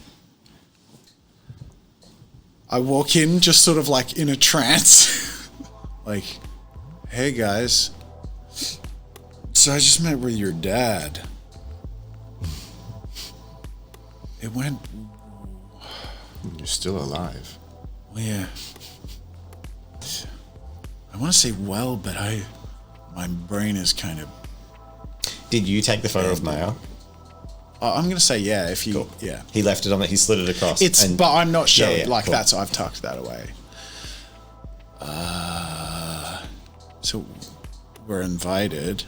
I walk in just sort of like in a trance. Like, hey guys. So I just met with your dad. It went, You're still alive. yeah. I want to say well, but my brain is kind of, Did you take the photo of Maya? I'm going to say yeah, if you, Cool. yeah. He left it on that. He slid it across. But I'm not sure. Yeah, like cool. that's I've tucked that away. So we're invited,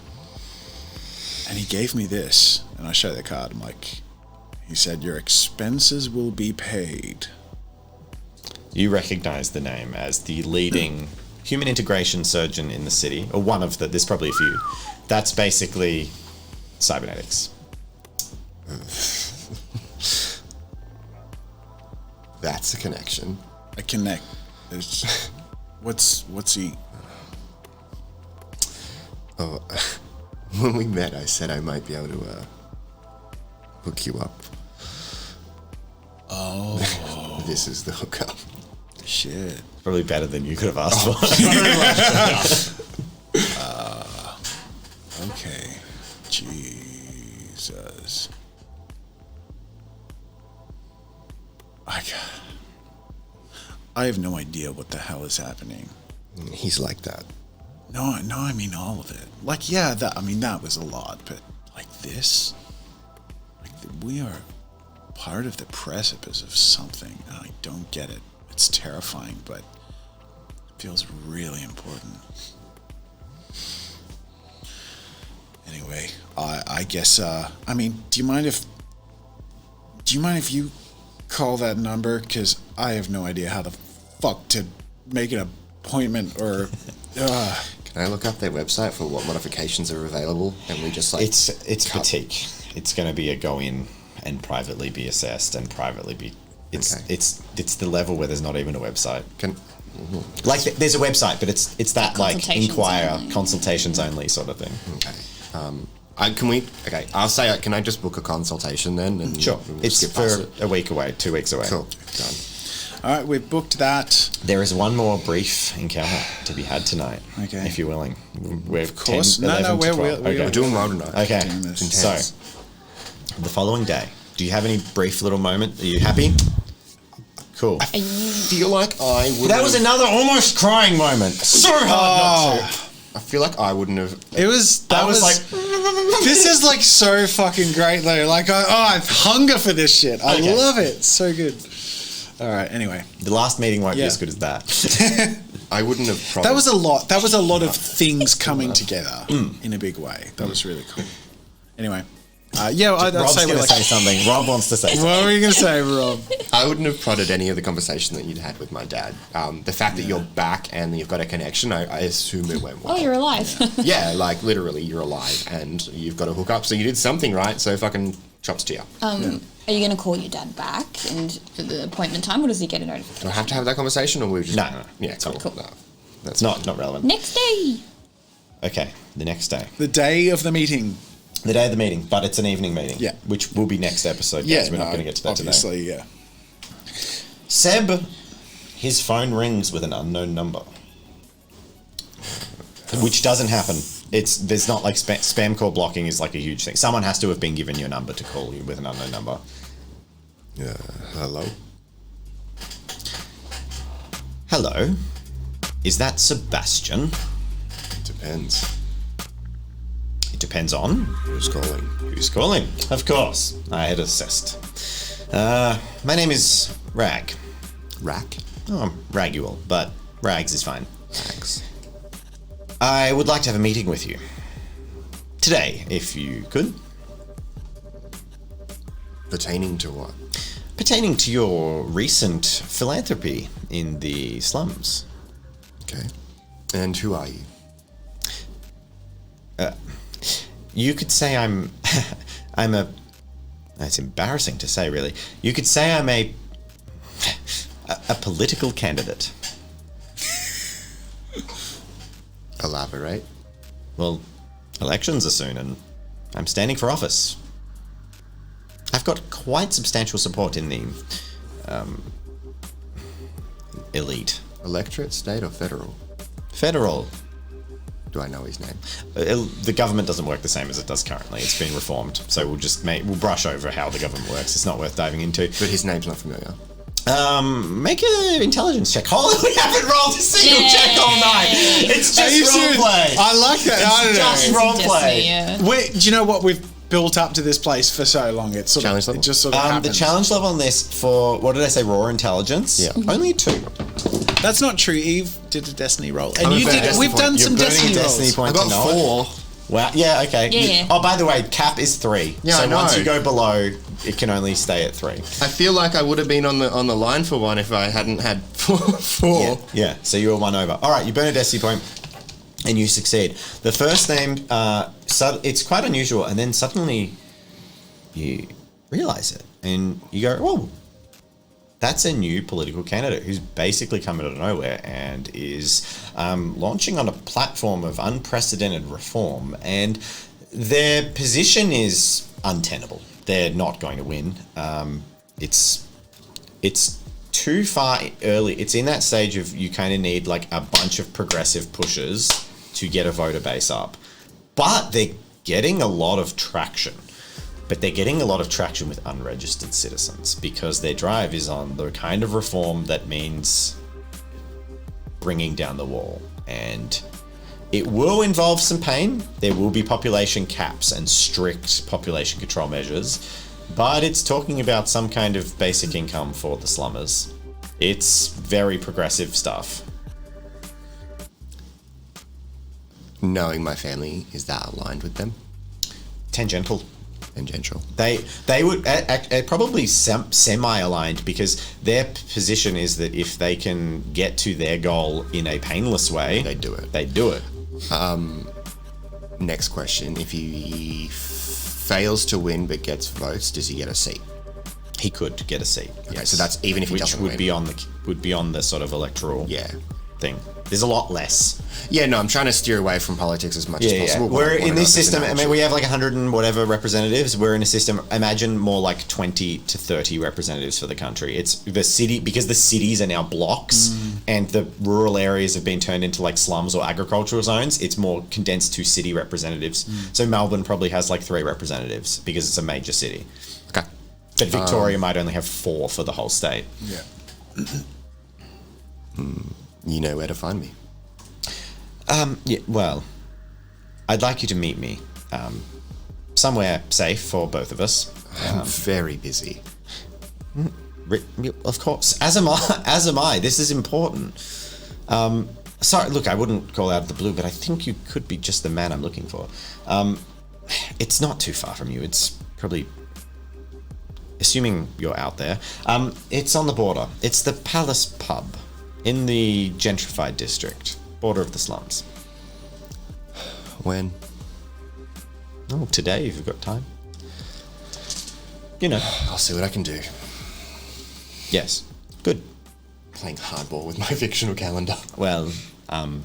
and he gave me this, and I show the card. I'm like, he said your expenses will be paid. You recognize the name as the leading human integration surgeon in the city, or one of the. There's probably a few. That's basically cybernetics. That's a connection. I connect. There's, what's he? Oh, when we met, I said I might be able to hook you up. Oh This is the hookup. shit. Probably better than you could have asked for. Okay. Jesus. I have no idea what the hell is happening. He's like that. No, I mean all of it. Like, yeah, that was a lot, but like this, like we are part of the precipice of something, and I don't get it. It's terrifying, but it feels really important. Anyway, I guess. I mean, do you mind if you call that number? Because I have no idea how the fuck to make an appointment or. Can I look up their website for what modifications are available? And we just like It's boutique. It's going to be a go in and privately be assessed and privately be. It's Okay. it's the level where there's not even a website. Like There's a website, but it's that like Consultations inquire only. consultations only sort of thing. okay. I'll say. Can I just book a consultation then? And Sure, we'll it's skip past for it? a week away, 2 weeks away. Cool. Done. All right, we've booked that. There is one more brief encounter to be had tonight. Okay. If you're willing. We're of course. No, we're Okay. We're doing well tonight. Okay. Doing this. So, Intense. the following day, Do you have any brief little moment? Are you happy? Cool. Are you? Feel like I would. That was another almost crying moment. So hard not to. I feel like I wouldn't have. It was. That I was like, This is like so fucking great though. Like I hunger for this shit. I Okay. love it. So good. All right. Anyway, the last meeting won't be Yeah. as good as that. I wouldn't have. Probably, that was a lot. That was a lot of things coming together in a big way. That was really cool. Anyway, I'd Rob's say going we're to say something. Rob wants to say something. What were you gonna say, Rob? I wouldn't have prodded any of the conversation that you'd had with my dad. The fact that you're back and that you've got a connection, I assume it went well. Oh, you're alive. Yeah, like literally, you're alive and you've got a hook up. So you did something right. So fucking chops to you. Are you going to call your dad back and for the appointment time, or does he get a notification? Do I have to have that conversation, or we just No. Yeah, cool. Cool. No, It's not relevant. Next day. Okay, the next day. The day of the meeting. The day of the meeting, but it's an evening meeting. Yeah. Which will be next episode, guys. Yeah, We're not going to get to that today. obviously, yeah. Seb, his phone rings with an unknown number. Which doesn't happen. There's not like spam call blocking is like a huge thing. Someone has to have been given you a number to call you with an unknown number. Hello. Hello, is that Sebastian? Depends. It depends on Who's calling? who's calling. Of course, I had assessed. My name is Rag. Rack. Oh, I'm Raguel, but Rags is fine. Rags. I would like to have a meeting with you. Today, if you could. Pertaining to what? Pertaining to your recent philanthropy in the slums. Okay. And who are you? You could say I'm it's embarrassing to say, really. You could say I'm a political candidate. Elaborate. Well, elections are soon and I'm standing for office. I've got quite substantial support in the elite. Electorate, state, or federal? Federal. Do I know his name? The government doesn't work the same as it does currently. It's been reformed, so we'll brush over how the government works. It's not worth diving into. But his name's not familiar. Make an intelligence check. Holy, we haven't rolled a single check all night. It's Are you just serious? roleplay. I like that. I don't Just know. roleplay. Yeah. Do you know what? We've built up to this place for so long. It's sort Challenge of, level? it just sort of The happens. challenge level on this for, what did I say, raw intelligence? Yeah. Only 2. That's not true. Eve did a Destiny roll, and I'm you a did. Destiny We've point. done You're some burning Destiny a Destiny rolls. point I to got know it. 4. Wow. Yeah. Okay. Yeah. Oh, by the way, cap is 3. Yeah, so I know. once you go below, it can only stay at 3. I feel like I would have been on the line for one if I hadn't had 4. Yeah. So you were 1 over. All right. You burn a Destiny point, and you succeed. The first name, it's quite unusual, and then suddenly you realize it, and you go, "Whoa, that's a new political candidate who's basically come out of nowhere and is launching on a platform of unprecedented reform, and their position is untenable. They're not going to win. It's too far early. It's in that stage of you kind of need like a bunch of progressive pushes to get a voter base up, but they're getting a lot of traction. But they're getting a lot of traction with unregistered citizens because their drive is on the kind of reform that means bringing down the wall. And it will involve some pain. There will be population caps and strict population control measures, but it's talking about some kind of basic income for the slummers. It's very progressive stuff. Knowing my family, is that aligned with them? Tangential. Tangential. They would probably semi-aligned because their position is that if they can get to their goal in a painless way, They do it. They do it. Next question. If he fails to win but gets votes, does he get a seat? He could get a seat. Okay, so that's even if he which doesn't would win. be on the sort of electoral Yeah. thing. There's a lot less. Yeah, no, I'm trying to steer away from politics as much as possible. but I We're wanna in know this if there's system. an I mean, we have like 100 and whatever representatives. We're in a system. Imagine more like 20 to 30 representatives for the country. It's the city because the cities are now blocks, and the rural areas have been turned into like slums or agricultural zones. It's more condensed to city representatives. So Melbourne probably has like 3 representatives because it's a major city. Okay. But Victoria might only have 4 for the whole state. Yeah. You know where to find me. Yeah, well, I'd like you to meet me somewhere safe for both of us. I'm very busy. Of course, as am I. As am I. This is important. Sorry, look, I wouldn't call out of the blue, but I think you could be just the man I'm looking for. It's not too far from you. It's probably, assuming you're out there. It's on the border. It's the Palace Pub in the gentrified district, border of the slums. When? Oh, today, if you've got time. You know. I'll see what I can do. Yes. Good. Playing hardball with my fictional calendar. Well, 1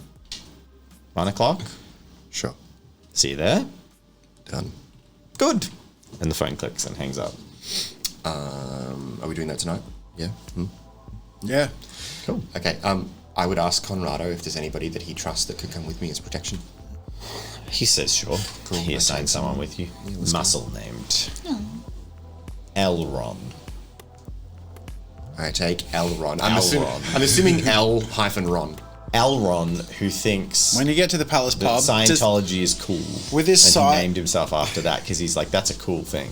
o'clock. Sure. See you there. Done. Good. And the phone clicks and hangs up. Are we doing that tonight? Yeah. Yeah. Cool. Okay. I would ask Conrado if there's anybody that he trusts that could come with me as protection. He says sure. Cool. He I assigned take someone with you. let's go. Muscle named Elron. I take Elron. Elron. I'm assuming L-Ron. Elron, who thinks When you get to the Palace that Pub, Scientology is cool. With his and side- he named himself after that because he's like, that's a cool thing.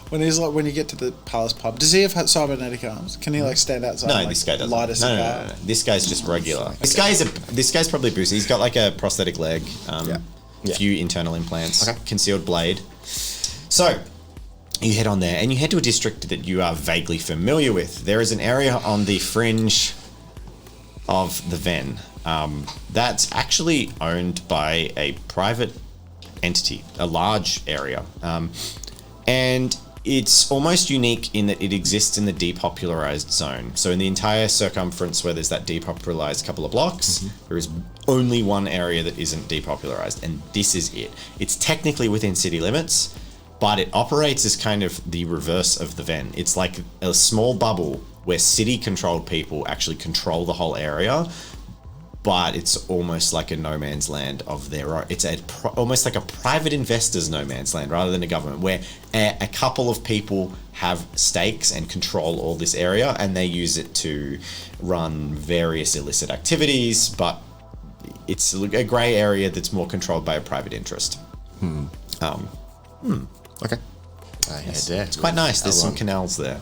when you get to the Palace Pub, does he have cybernetic arms? Can he like stand outside? No, and, like, this guy doesn't. Light a cigar? No. This guy's just regular. This guy's probably boosted. He's got like a prosthetic leg, Yeah. a few internal implants, Okay. concealed blade. So you head on there and you head to a district that you are vaguely familiar with. There is an area on the fringe of the Ven that's actually owned by a private entity, a large area, and it's almost unique in that it exists in the depopularized zone. So in the entire circumference where there's that depopularized couple of blocks, there is only one area that isn't depopularized, and this is it. It's technically within city limits, but it operates as kind of the reverse of the Ven. It's like a small bubble where city-controlled people actually control the whole area, but it's almost like a no man's land of their own. It's almost like a private investor's no man's land rather than a government, where a couple of people have stakes and control all this area, and they use it to run various illicit activities, but it's a grey area that's more controlled by a private interest. Okay. I head there. It's quite nice. There's some canals there.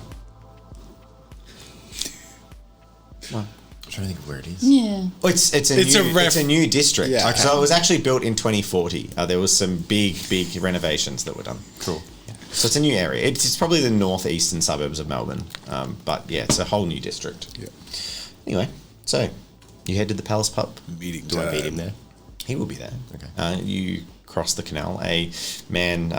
I'm trying to think of where it is. Yeah. Oh, it's a new district. Yeah. So it was actually built in 2040. There was some big renovations that were done. Cool. So it's a new area. It's probably the northeastern suburbs of Melbourne. But yeah, it's a whole new district. Yeah. Anyway, so you head to the Palace Pub. Meeting. Do I meet him there? He will be there. Okay. You cross the canal. A man,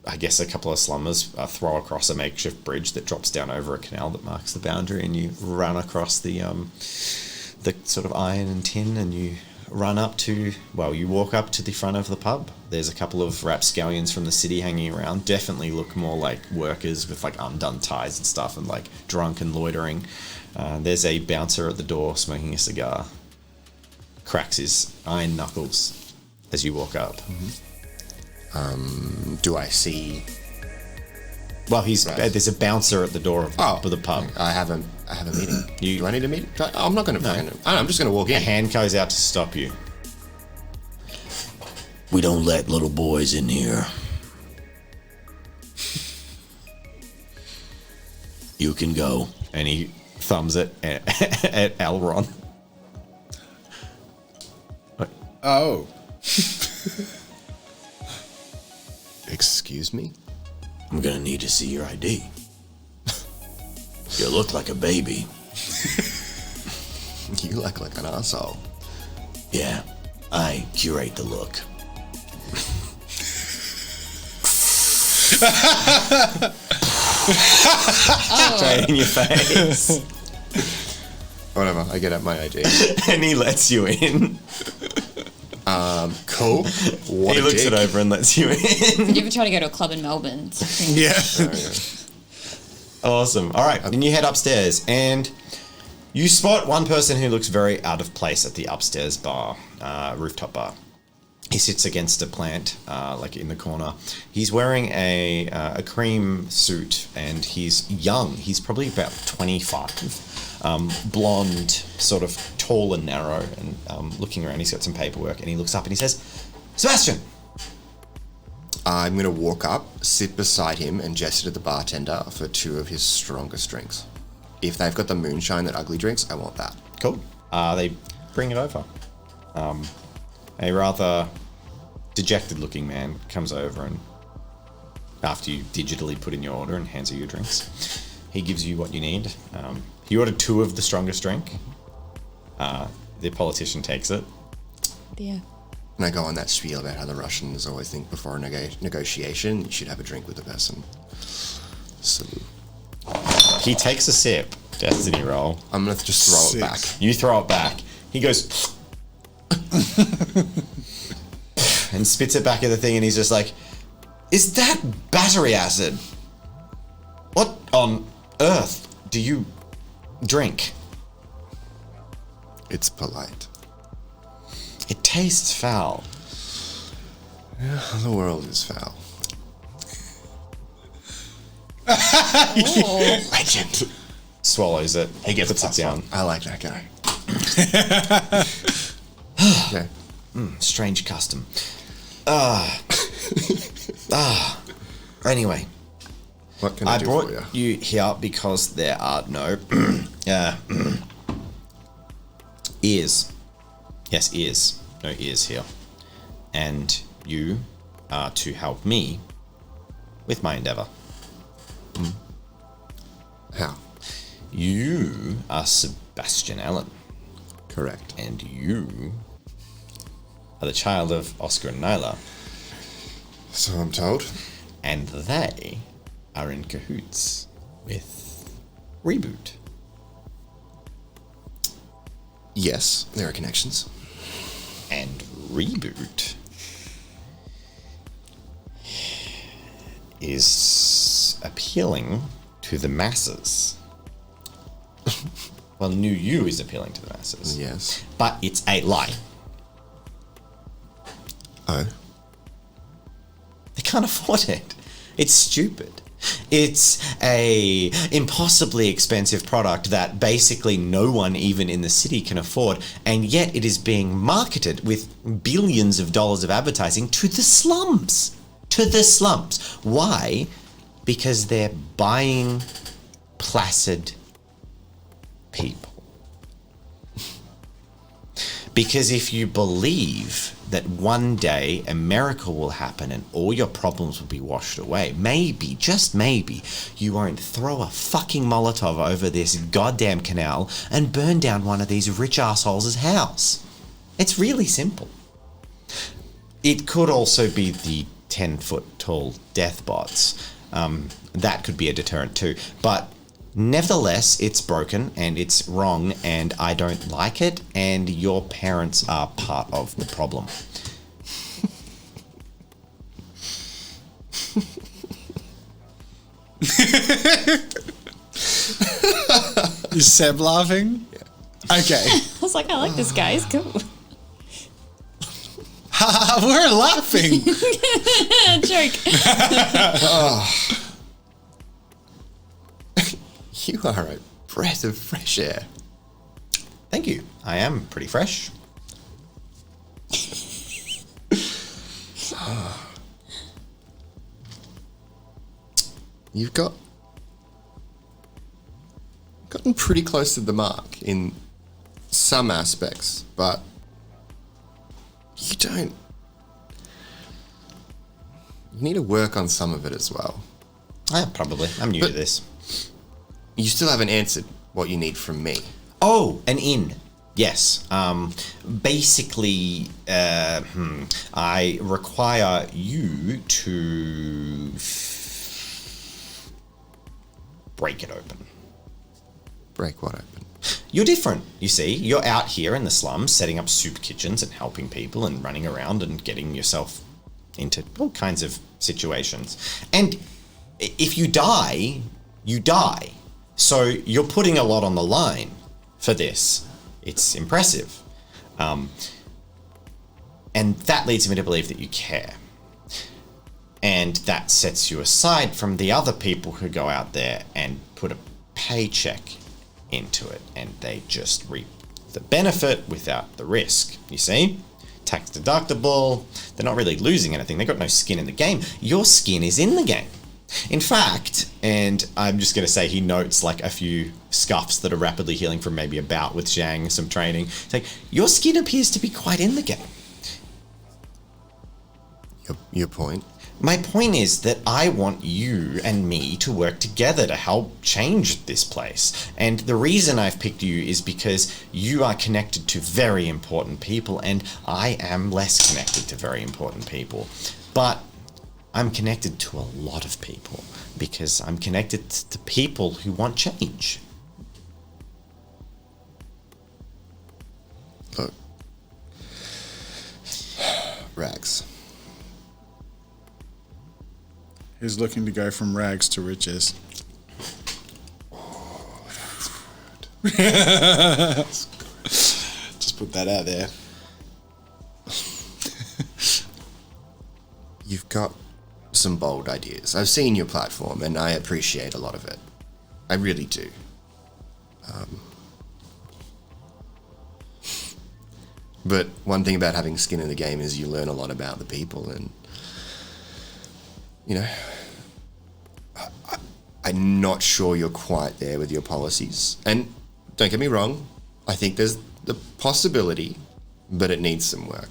I guess a couple of slummers throw across a makeshift bridge that drops down over a canal that marks the boundary, and you run across the sort of iron and tin, and you run up to, you walk up to the front of the pub. There's a couple of rapscallions from the city hanging around. Definitely look more like workers with like undone ties and stuff, and like drunk and loitering. There's a bouncer at the door smoking a cigar. Cracks his iron knuckles as you walk up. Do I see? Well, there's a bouncer at the door of the pub. I have a meeting. You- Do I need a meeting? I'm not going to. I'm just going to walk A in. hand goes out to stop you. We don't let little boys in here. You can go. And he thumbs it at Elron. Oh. Excuse me? I'm gonna need to see your ID. You look like a baby. You look like an asshole. Yeah, I curate the look. Straight in your face. Whatever. I get out my ID. And he lets you in. Cool. What He a looks dick. it over and lets you in. Did you ever try to go to a club in Melbourne? Yeah. Awesome. All right. Then you head upstairs and you spot one person who looks very out of place at the upstairs bar, rooftop bar. He sits against a plant, like in the corner. He's wearing a cream suit, and he's young. He's probably about 25. Blonde, sort of tall and narrow, and looking around. He's got some paperwork, and he looks up and he says, "Sebastian!" I'm going to walk up, sit beside him, and gesture to the bartender for 2 of his strongest drinks. If they've got the moonshine that ugly drinks, I want that. Cool. They bring it over. A rather dejected-looking man comes over and, after you digitally put in your order, and hands you your drinks. He gives you what you need. He ordered 2 of the strongest drink. The politician takes it. Yeah. And I go on that spiel about how the Russians always think before a negotiation, you should have a drink with the person. So He takes a sip. Destiny roll. I'm going to just throw it back. You throw it back. He goes and spits it back at the thing, and he's just like, "Is that battery acid? What on earth do you drink?" It's polite. It tastes foul. The world is foul. Legend. Swallows it. He gets puts it down. I like that guy. Okay. Strange custom. Anyway, What can I, I do brought for you? you here because there are no ears. Yes, ears. No ears here. And you are to help me with my endeavor. How? You are Sebastian Allen, Correct. and you are the child of Oscar and Nyla, So I'm told. and they are in cahoots with Reboot. Yes, there are connections. And Reboot is appealing to the masses. Well, New You is appealing to the masses. Yes. But it's a lie. Oh. They can't afford it. It's stupid. It's a impossibly expensive product that basically no one even in the city can afford, and yet it is being marketed with billions of dollars of advertising to the slums. To the slums. Why? Because they're buying placid people. Because if you believe that one day a miracle will happen and all your problems will be washed away, maybe, just maybe, you won't throw a fucking Molotov over this goddamn canal and burn down one of these rich assholes' house. It's really simple. It could also be the 10-foot tall death bots. That could be a deterrent too. But nevertheless, it's broken and it's wrong and I don't like it, and your parents are part of the problem. Is Seb laughing? Yeah. Okay. I was like, I like this guy. He's cool. We're laughing. Joke. You are a breath of fresh air. Thank you. I am pretty fresh. You've gotten pretty close to the mark in some aspects, but you don't. You need to work on some of it as well. Probably. I'm new to this. You still haven't answered what you need from me. Oh, an inn. Yes. Basically, I require you to break it open. Break what open? You're different, you see. You're out here in the slums setting up soup kitchens and helping people and running around and getting yourself into all kinds of situations. And if you die, you die. So you're putting a lot on the line for this. It's impressive. And And that leads me to believe that you care. And that sets you aside from the other people who go out there and put a paycheck into it, and they just reap the benefit without the risk. You see? Tax deductible. They're not really losing anything. They've got no skin in the game. Your skin is in the game. In fact, and I'm just going to say he notes like a few scuffs that are rapidly healing from maybe a bout with Zhang, some training. It's like, your skin appears to be quite in the game. Your point? My point is that I want you and me to work together to help change this place. And the reason I've picked you is because you are connected to very important people, and I am less connected to very important people. But I'm connected to a lot of people because I'm connected to people who want change. Look, Rags. He's looking to go from rags to riches. Just put that out there. You've got some bold ideas. I've seen your platform, and I appreciate a lot of it. I really do. But one thing about having skin in the game is you learn a lot about the people, and you know, I'm not sure you're quite there with your policies. And don't get me wrong, I think there's the possibility, but it needs some work.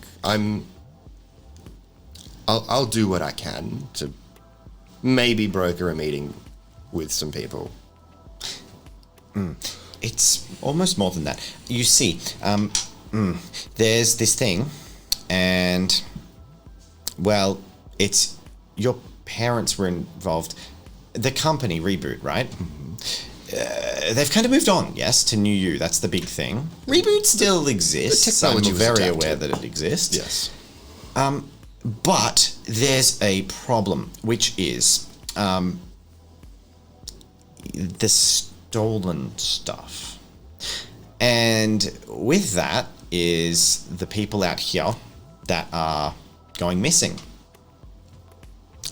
I'll do what I can to maybe broker a meeting with some people. It's almost more than that. You see, there's this thing, and, well, it's your parents were involved. The company, Reboot, right? They've kind of moved on, yes, to New You. That's the big thing. Reboot still exists. The technology I'm was very adapted. aware that it exists. Yes. But there's a problem, which is the stolen stuff. And with that is the people out here that are going missing.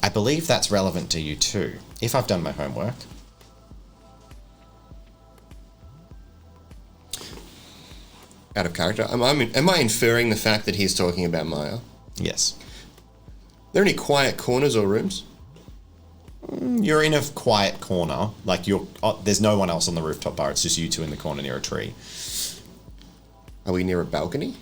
I believe that's relevant to you too, if I've done my homework. Out of character. Am I inferring the fact that he's talking about Maya? Yes. Are there any quiet corners or rooms? You're in a quiet corner, like there's no one else on the rooftop bar, it's just you two in the corner near a tree. Are we near a balcony?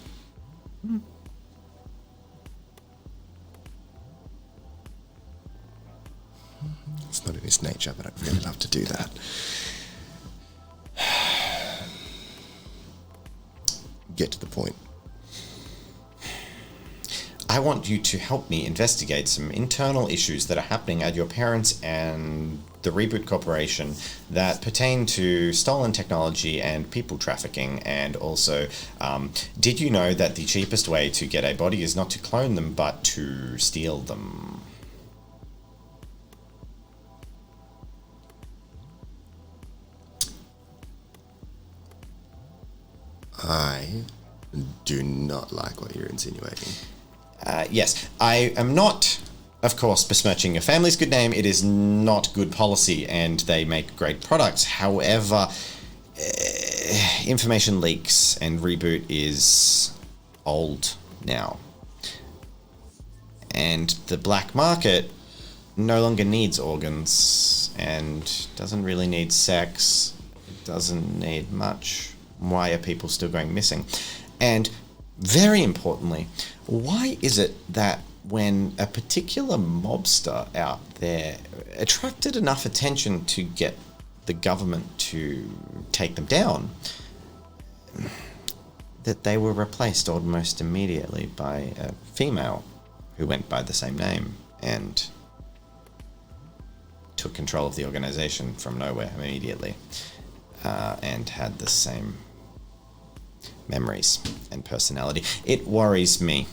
It's not in his nature, but I'd really love to do that. Get to the point. I want you to help me investigate some internal issues that are happening at your parents and the Reboot Corporation that pertain to stolen technology and people trafficking. And also, did you know that the cheapest way to get a body is not to clone them, but to steal them? I do not like what you're insinuating. Yes, I am not, of course, besmirching your family's good name. It is not good policy, and they make great products. However, information leaks, and Reboot is old now. And the black market no longer needs organs, and doesn't really need sex. It doesn't need much. Why are people still going missing? And very importantly, why is it that when a particular mobster out there attracted enough attention to get the government to take them down, that they were replaced almost immediately by a female who went by the same name and took control of the organization from nowhere immediately, and had the same memories and personality. It worries me.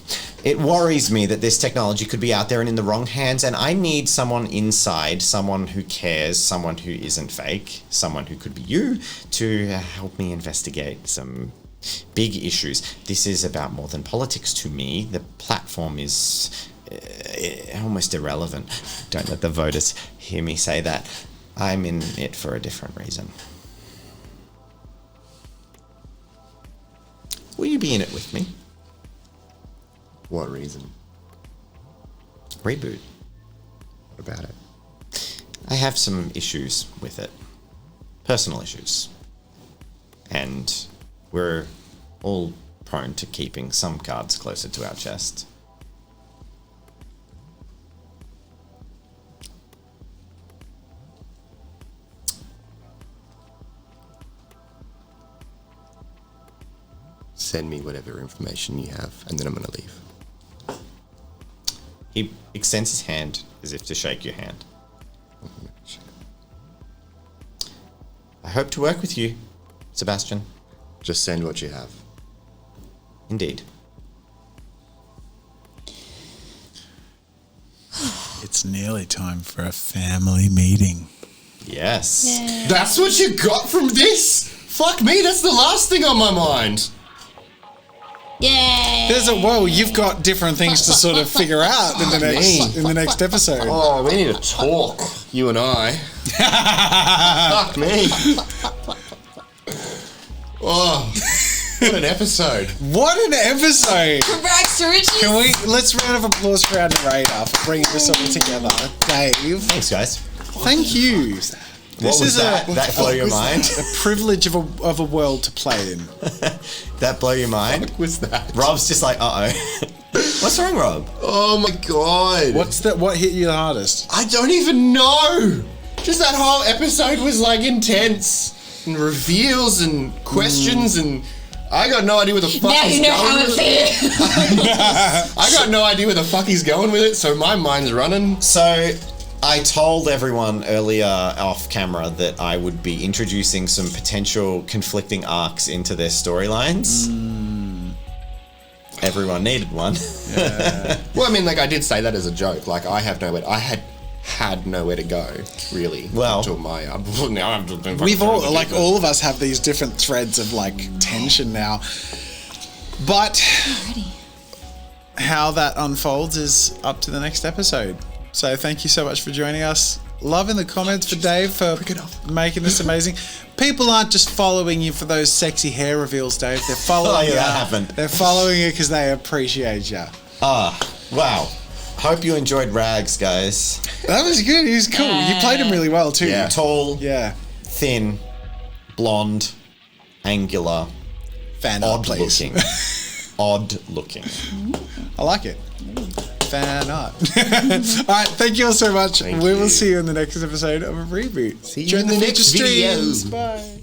It worries me that this technology could be out there and in the wrong hands, and I need someone inside, someone who cares, someone who isn't fake, someone who could be you, to help me investigate some big issues. This is about more than politics to me. The platform is almost irrelevant. Don't let the voters hear me say that. I'm in it for a different reason. Will you be in it with me? What reason? Reboot. What about it? I have some issues with it. Personal issues. And we're all prone to keeping some cards closer to our chest. Send me whatever information you have, and then I'm going to leave. He extends his hand as if to shake your hand. I hope to work with you, Sebastian. Just send what you have. Indeed. It's nearly time for a family meeting. Yes. Yeah. That's what you got from this? Fuck me, that's the last thing on my mind. Yay! You've got different things to sort of figure out in the next episode. Oh, we need to talk, you and I. Fuck me. Oh, what an episode. What an episode! From rags to riches. Let's round of applause for our narrator for bringing this all together. Dave, Thanks, guys. thank you. What was that? That blow your mind? A privilege of a world to play in. That blow your mind? What was that? Rob's just like, uh-oh. What's wrong, Rob? Oh my god. What hit you the hardest? I don't even know. Just that whole episode was like intense. And reveals and questions and I got no idea where the fuck Now he's you know going how with it it. feels. I got no idea where the fuck he's going with it, so my mind's running. So, I told everyone earlier off camera that I would be introducing some potential conflicting arcs into their storylines. Everyone needed one. Well, I mean, like I did say that as a joke. Like I had nowhere to go, really. Well, until my now I've been. We've all of us have these different threads of like tension now. But how that unfolds is up to the next episode. So thank you so much for joining us. Love in the comments for Dave for making this amazing. People aren't just following you for those sexy hair reveals, Dave. They're following you. That happened. They're following you because they appreciate you. Wow. Hope you enjoyed Rags, guys. That was good. He was cool. You played him really well too. Yeah. Tall, Yeah. thin, blonde, angular, Fan art, odd please. looking. Odd looking. I like it. Fan art. All right. Thank you all so much. We will see you in the next episode of a Reboot. See you in the next video. Bye.